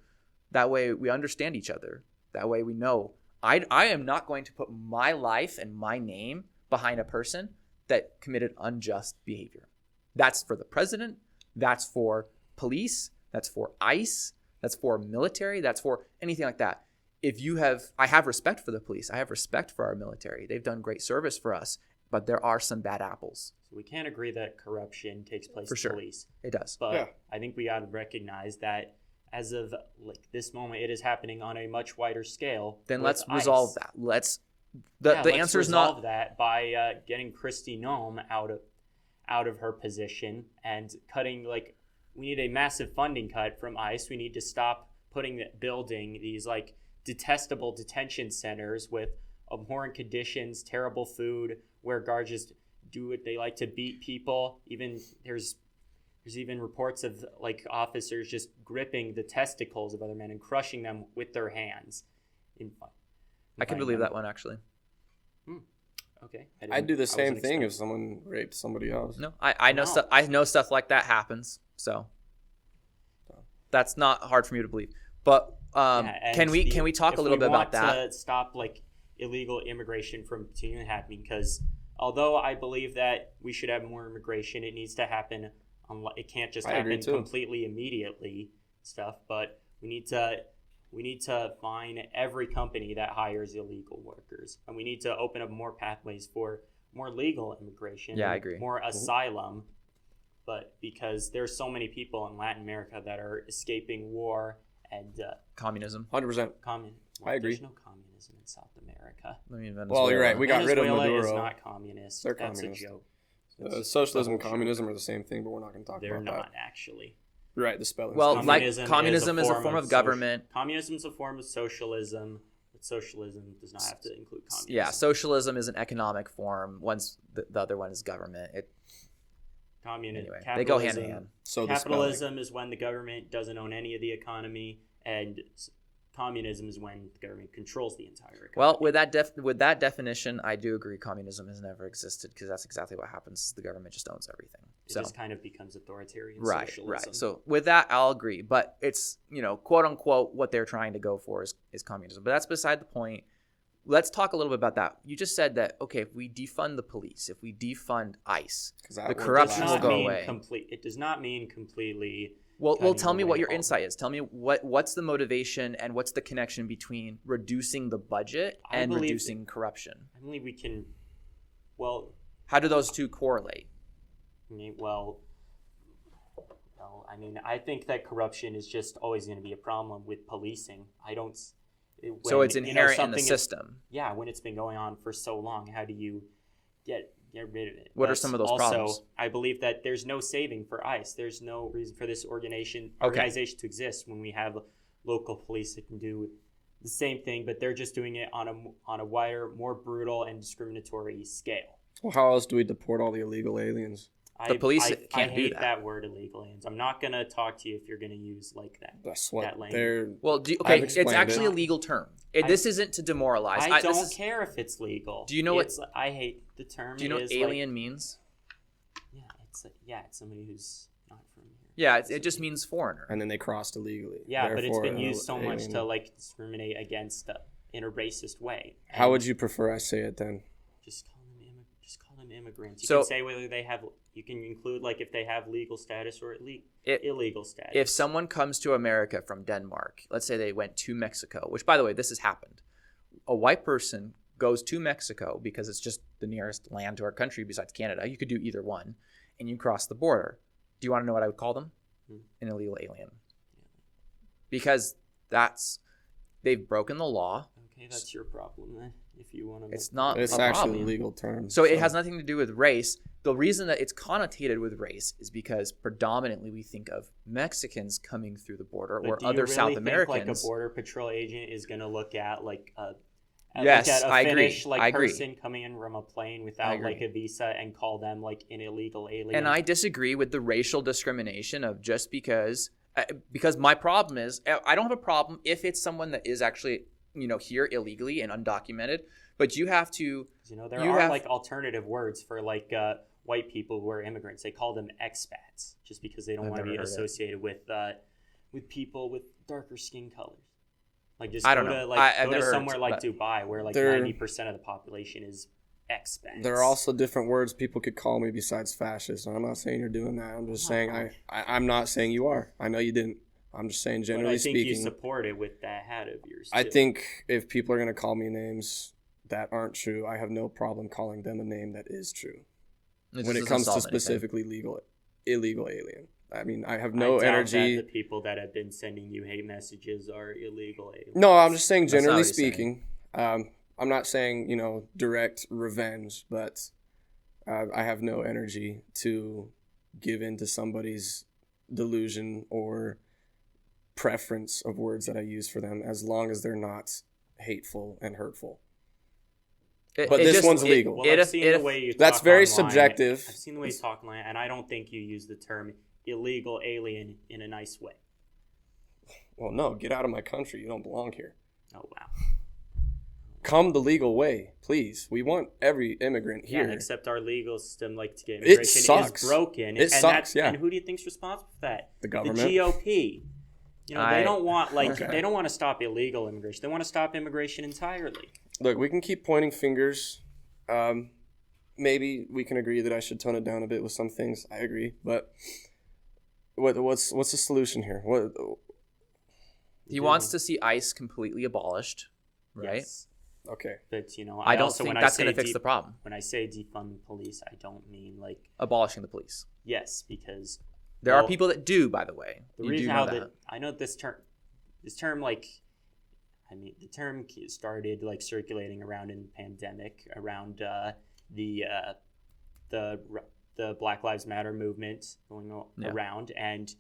That way we understand each other. That way we know. I am not going to put my life and my name behind a person that committed unjust behavior. That's for the president. That's for police. That's for ICE. That's for military. That's for anything like that. I have respect for the police. I have respect for our military. They've done great service for us, but there are some bad apples. So we can't agree that corruption takes place for in sure. police. It does. But I think we ought to recognize that as of this moment, it is happening on a much wider scale. Then let's resolve that. The answer is not that by getting Kristi Noem out of her position and cutting we need a massive funding cut from ICE. We need to stop building these detestable detention centers with abhorrent conditions, terrible food, where guards just do what they like to beat people. Even there's even reports of officers just gripping the testicles of other men and crushing them with their hands. I can believe that one, actually. Okay. I'd do the same thing if someone raped somebody else. No, I know stuff. I know stuff like that happens. So that's not hard for me to believe. But can we talk a little bit about that? If we want to stop like illegal immigration from continuing happening, because although I believe that we should have more immigration, it needs to happen. It can't just happen completely immediately. Stuff, but we need to fine every company that hires illegal workers, and we need to open up more pathways for more legal immigration. Yeah, I agree. More asylum, but because there's so many people in Latin America that are escaping war and communism. 100%. I agree. There's no communism in South America. I mean, well, you're right. We got rid of Maduro. Venezuela is not communist. They're That's communist. a joke. Socialism and communism are the same thing, but we're not going to talk They're about that. They're not actually. Right, the spelling. Well, communism is a form of government. Communism is a form of socialism, but socialism does not have to include communism. Yeah, socialism is an economic form. Once the other one is government. Anyway, they go hand in hand. So capitalism is when the government doesn't own any of the economy, and communism is when the government controls the entire economy. Well, with that definition, I do agree communism has never existed, because that's exactly what happens. The government just owns everything. It just kind of becomes authoritarian socialism. Right. So with that, I'll agree. But it's, quote unquote, what they're trying to go for is communism. But that's beside the point. Let's talk a little bit about that. You just said that, okay, if we defund the police, if we defund ICE, the corruption will go away. It does not mean completely. Well, tell me what your insight is. Tell me what's the motivation and what's the connection between reducing the budget and reducing corruption? I believe we can. How do those two correlate? I think that corruption is just always going to be a problem with policing. So it's inherent in the system. When it's been going on for so long, how do you get rid of it? What are some of those problems? Also, I believe that there's no saving for ICE. There's no reason for this organization to exist when we have local police that can do the same thing, but they're just doing it on a wider, more brutal and discriminatory scale. Well, how else do we deport all the illegal aliens? The police can't do hate that word, illegal aliens. I'm not going to talk to you if you're going to use like that. That's what that language. It's actually a legal term. This isn't to demoralize. I don't care if it's legal. Do you know what? I hate the term. Do you know what alien means? Yeah, it's somebody who's not from here. Yeah, it just means foreigner. And then they crossed illegally. Yeah, but it's been used so much to discriminate against in a racist way. How would you prefer I say it then? Just call them immigrants. You can say whether they have. You can include if they have legal status or illegal status. If someone comes to America from Denmark, let's say they went to Mexico, which, by the way, this has happened. A white person goes to Mexico because it's just the nearest land to our country besides Canada. You could do either one, and you cross the border. Do you want to know what I would call them? An illegal alien. Because they've broken the law. Okay, that's your problem then. If you want to, it's not. It's actually a legal term. So it has nothing to do with race. The reason that it's connotated with race is because predominantly we think of Mexicans coming through the border or other South Americans. Think a border patrol agent is going to look at yes, I Finnish, agree. I agree. person coming in from a plane without a visa and call them an illegal alien. And I disagree with the racial discrimination of just because my problem is I don't have a problem if it's someone that is actually here illegally and undocumented, but you have to. There are alternative words for white people who are immigrants. They call them expats just because they don't want to be associated with people with darker skin colors. I don't know. Go to somewhere like Dubai where 90% of the population is expats. There are also different words people could call me besides fascist. And I'm not saying you're doing that. I'm just saying I'm not saying you are. I know you didn't. I'm just saying generally speaking. I think you support it with that hat of yours too. I think if people are going to call me names that aren't true, I have no problem calling them a name that is true. When it comes to specifically illegal alien. I mean, I have no energy. That the people that have been sending you hate messages are illegal aliens. No, I'm just saying generally speaking. I'm not saying, direct revenge, but I have no energy to give in to somebody's delusion or preference of words that I use for them, as long as they're not hateful and hurtful. But this one's legal. I've seen the way you that's talk very online. subjective. I've seen the way you talk online, and I don't think you use the term illegal alien in a nice way. Well, no, get out of my country. You don't belong here. Oh, wow. come the legal way, please. We want every immigrant here. Yeah, except our legal system, like to get It immigration, sucks. is broken. It sucks, yeah. And who do you think's responsible for that? The government. The GOP. You know, they don't want Okay. they don't want to stop illegal immigration. They want to stop immigration entirely. Look, we can keep pointing fingers. Maybe we can agree that I should tone it down a bit with some things. I agree, but what's the solution here? He wants to see ICE completely abolished, right? Yes. Okay. But you know, I don't think that's going to fix the problem. When I say defund the police, I don't mean like Abolishing the police. yes, because There are people that do, by the way. the You reason do how know the that. I know this term like I mean the term started like circulating around in the pandemic around the Black Lives Matter movement going around, and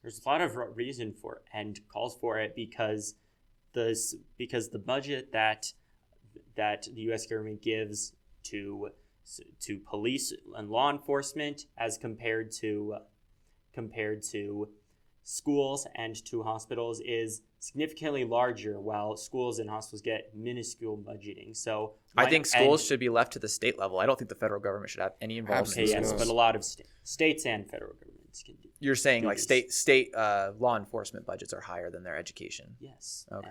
there's a lot of reason for it and calls for it because the budget that the U.S. government gives to police and law enforcement as compared to schools and to hospitals is significantly larger, while schools and hospitals get minuscule budgeting. So I think schools should be left to the state level. I don't think the federal government should have any involvement. Okay, in yes, schools. but a lot of states and federal governments can do. You're saying do like this. state law enforcement budgets are higher than their education. Yes, Okay.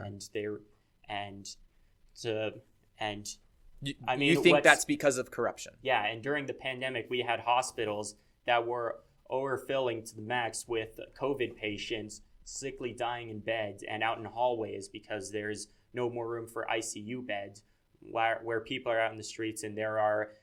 I mean, you think what's- that's because of corruption? Yeah, and during the pandemic, we had hospitals that were overfilling to the max with COVID patients sickly dying in beds and out in hallways because there's no more room for ICU beds, where people are out in the streets and there are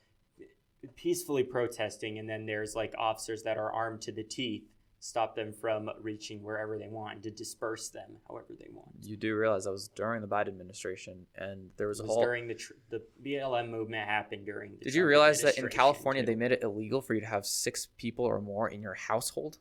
peacefully protesting, and then there's like officers that are armed to the teeth, stop them from reaching wherever they want, to disperse them however they want. You do realize that was during the Biden administration, and there was It a was whole. during the BLM movement happened during the Did you Trump realize that in administration, California too. they made it illegal for you to have 6 people or more in your household?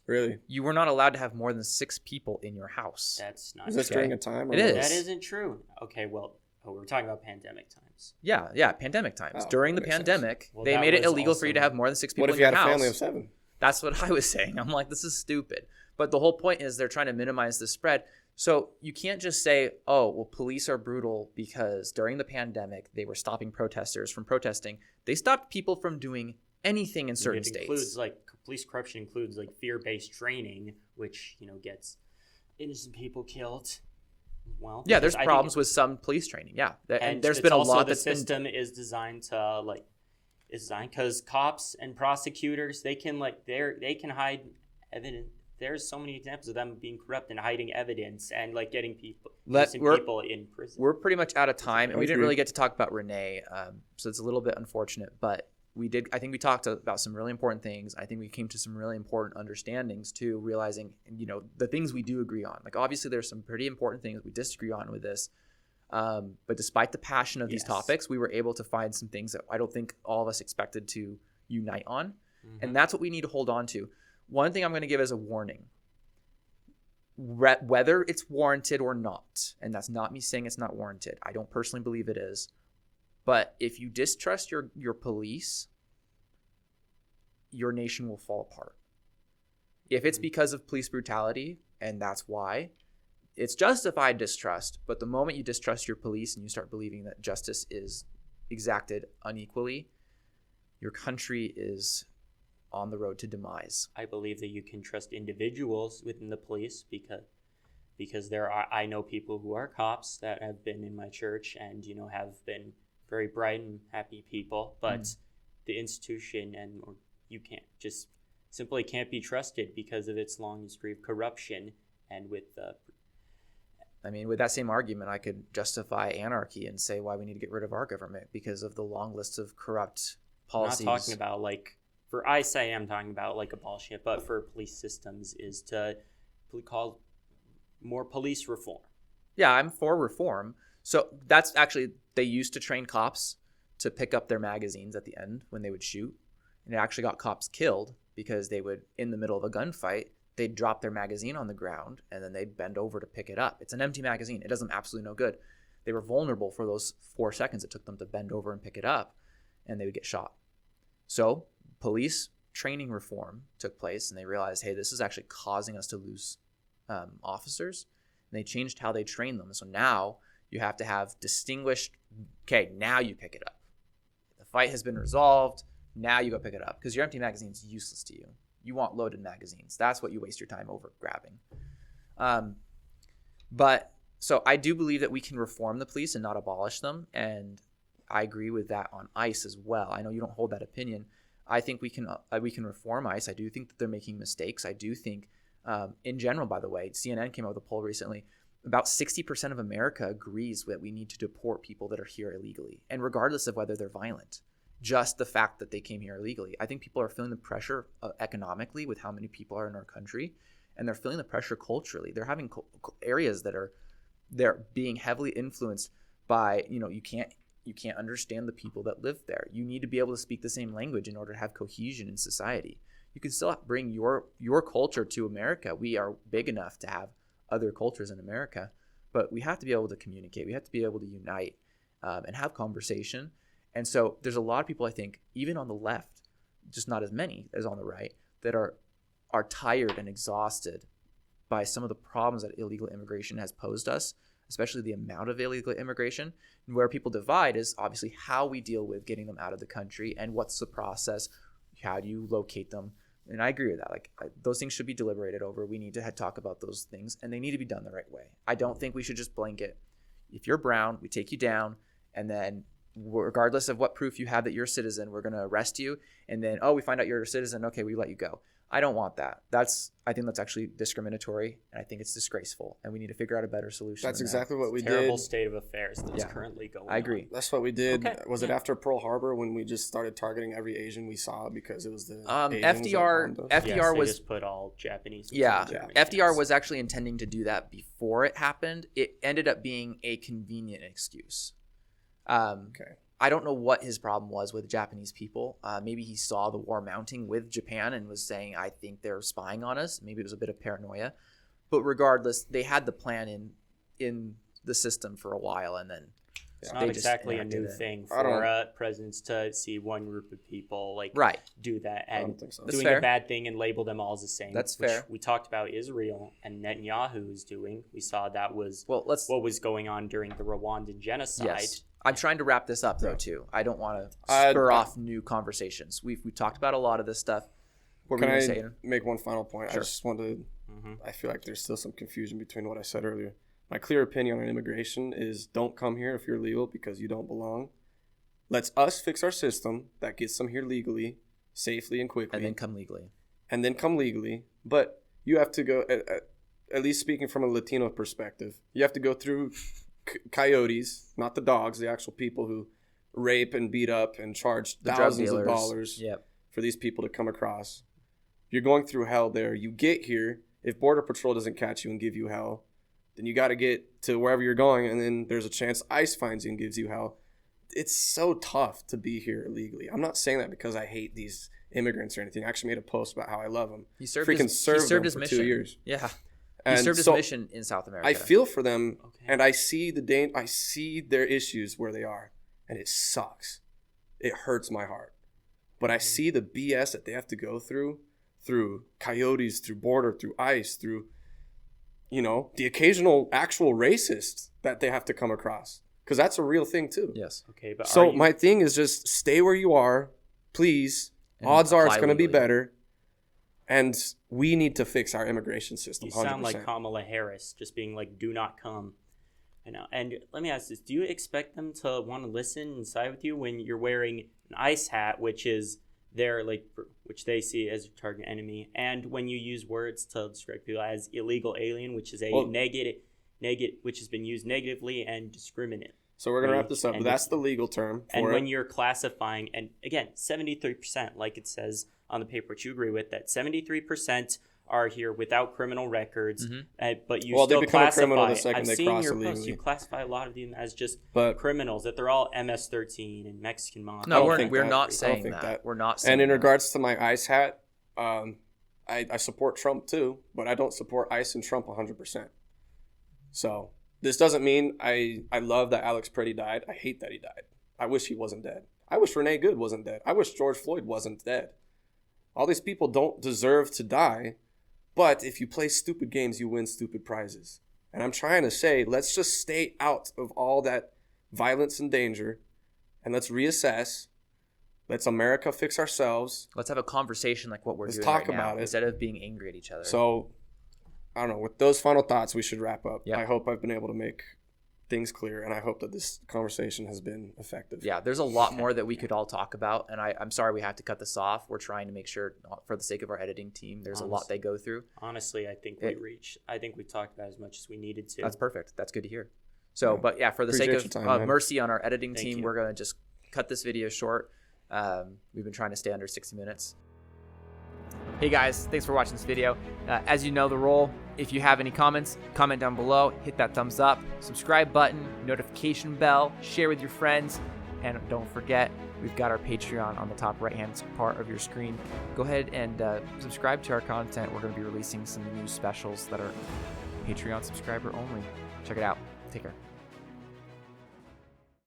Really? You were not allowed to have more than 6 people in your house. That's not Is this true. during a time? Or It what? is. That isn't true. Okay, well, we're talking about pandemic times. Yeah, pandemic times. Oh, During the that makes sense. pandemic, Well, they that made it was illegal for you to also- have more than 6 people What in if you your had a house. family of 7? That's what I was saying. I'm like, this is stupid. But the whole point is they're trying to minimize the spread. So you can't just say, oh, well, police are brutal because during the pandemic, they were stopping protesters from protesting. They stopped people from doing anything in certain It states. includes like police corruption includes like fear-based training, which gets innocent people killed. Well, Yeah, there's because I think problems with some police training. Yeah. And there's it's been a also lot the that's been. system is designed because cops and prosecutors they can hide evidence. There's so many examples of them being corrupt and hiding evidence and like getting innocent people in prison. We're pretty much out of time, and we didn't Agreed. really get to talk about Renee, so it's a little bit unfortunate. But we did. I think we talked about some really important things. I think we came to some really important understandings too, realizing the things we do agree on. Like obviously, there's some pretty important things we disagree on with this. But despite the passion of these Yes. topics, we were able to find some things that I don't think all of us expected to unite on, Mhm. and that's what we need to hold on to. One thing I'm going to give as a warning. Whether it's warranted or not, and that's not me saying it's not warranted. I don't personally believe it is. But if you distrust your police, your nation will fall apart. If it's because of police brutality, and that's why, it's justified distrust. But the moment you distrust your police and you start believing that justice is exacted unequally, your country is on the road to demise. I believe that you can trust individuals within the police because I know people who are cops that have been in my church and have been very bright and happy people, but the institution you can't just simply can't be trusted because of its long history of corruption and with with that same argument, I could justify anarchy and say why we need to get rid of our government because of the long list of corrupt policies. I'm not talking about for ICE, I am talking about abolishing it, but for police systems is to call more police reform. Yeah, I'm for reform. So that's actually, they used to train cops to pick up their magazines at the end when they would shoot. And it actually got cops killed because they would, in the middle of a gunfight, they'd drop their magazine on the ground and then they'd bend over to pick it up. It's an empty magazine. It does them absolutely no good. They were vulnerable for those 4 seconds it took them to bend over and pick it up, and they would get shot. So police training reform took place, and they realized, hey, this is actually causing us to lose officers. And they changed how they train them. So now You have to have distinguished, okay, now you pick it up. The fight has been resolved. Now you go pick it up because your empty magazine is useless to you. You want loaded magazines. That's what you waste your time over grabbing. But so I do believe that we can reform the police and not abolish them. And I agree with that on ICE as well. I know you don't hold that opinion. I think we can reform ICE. I do think that they're making mistakes. I do think, in general, by the way, CNN came out with a poll recently. About 60% of America agrees that we need to deport people that are here illegally, and regardless of whether they're violent. Just the fact that they came here illegally. I think people are feeling the pressure economically with how many people are in our country, and they're feeling the pressure culturally. They're having areas that they're being heavily influenced by, you can't understand the people that live there. You need to be able to speak the same language in order to have cohesion in society. You can still bring your culture to America. We are big enough to have other cultures in America, but we have to be able to communicate. We have to be able to unite and have conversation. And so there's a lot of people, I think, even on the left, just not as many as on the right, that are tired and exhausted by some of the problems that illegal immigration has posed us, especially the amount of illegal immigration. And where people divide is obviously how we deal with getting them out of the country and what's the process, how do you locate them. And I agree with that. Those things should be deliberated over. We need to talk about those things, and they need to be done the right way. I don't think we should just blanket. If you're brown, we take you down, and then regardless of what proof you have that you're a citizen, we're going to arrest you. And then, we find out you're a citizen. Okay, we let you go. I don't want that. I think that's actually discriminatory, and I think it's disgraceful, and we need to figure out a better solution. That's exactly what we did. Terrible state of affairs that's currently going on. I agree. That's what we did. Okay. Was it after Pearl Harbor when we just started targeting every Asian we saw because it was the FDR was just put all Japanese. FDR was actually intending to do that before it happened. It ended up being a convenient excuse. Okay. I don't know what his problem was with Japanese people. Maybe he saw the war mounting with Japan and was saying, I think they're spying on us. Maybe it was a bit of paranoia. But regardless, they had the plan in the system for a while, and then it's not exactly a new thing for presidents to see one group of people do that and doing a bad thing and label them all as the same. That's fair. We talked about Israel and Netanyahu is doing. We saw that was what was going on during the Rwandan genocide. Yes. I'm trying to wrap this up, though, too. I don't want to spur off new conversations. We've talked about a lot of this stuff. Can I make one final point? Sure. I just want to I feel like there's still some confusion between what I said earlier. My clear opinion on immigration is don't come here if you're legal because you don't belong. Let's us fix our system that gets them here legally, safely, and quickly. And then come legally. But you have to go, at least speaking from a Latino perspective, you have to go through coyotes, not the dogs, the actual people who rape and beat up and charge thousands of dollars for these people to come across. You're going through hell there. You get here. If Border Patrol doesn't catch you and give you hell, then you got to get to wherever you're going, and then there's a chance ICE finds you and gives you hell. It's so tough to be here illegally. I'm not saying that because I hate these immigrants or anything. I actually made a post about how I love them. He served his mission. 2 years. Yeah. He served his mission in South America. I feel for them, and I see I see their issues where they are, and it sucks. It hurts my heart. But I see the BS that they have to go through coyotes, through border, through ICE, through, the occasional actual racist that they have to come across. Because that's a real thing, too. Yes. Okay, but so my thing is just stay where you are, please. Odds are it's going to be better. And we need to fix our immigration system. You sound 100%. Like Kamala Harris, just being like, do not come. And let me ask this. Do you expect them to want to listen and side with you when you're wearing an ICE hat, which is which they see as a target enemy, and when you use words to describe people as illegal alien, which is negative, which has been used negatively and discriminate. So we're going to wrap this up, but that's the legal term for it. And when you're classifying, and again, 73%, like it says on the paper, which you agree with, that 73% are here without criminal records, but you still classify. I'm seeing your posts. You classify a lot of them as just criminals, that they're all MS-13 and Mexican mafia. No, we're not saying that. We're not saying that. And in that. regards to my ICE hat, I support Trump too, but I don't support ICE and Trump 100%. So this doesn't mean I love that Alex Pretty died. I hate that he died. I wish he wasn't dead. I wish Renee Good wasn't dead. I wish George Floyd wasn't dead. All these people don't deserve to die. But if you play stupid games, you win stupid prizes. And I'm trying to say, let's just stay out of all that violence and danger, and let's reassess. Let's America fix ourselves. Let's have a conversation like what we're Let's doing talk right now, about it. instead of being angry at each other. So, I don't know. With those final thoughts, we should wrap up. Yep. I hope I've been able to make things clear, and I hope that this conversation has been effective. Yeah, there's a lot more that we could all talk about, and I'm sorry we have to cut this off. We're trying to make sure, for the sake of our editing team, there's a lot they go through. Honestly, I think we talked about as much as we needed to. That's perfect. That's good to hear. So, Yeah. But yeah, for the Appreciate sake your of time, man. mercy on our editing Thank team, you. we're going to just cut this video short. We've been trying to stay under 60 minutes. Hey guys, thanks for watching this video. As you know the role, if you have any comments, comment down below, hit that thumbs up, subscribe button, notification bell, share with your friends, and don't forget, we've got our Patreon on the top right-hand part of your screen. Go ahead and subscribe to our content. We're going to be releasing some new specials that are Patreon subscriber only. Check it out. Take care.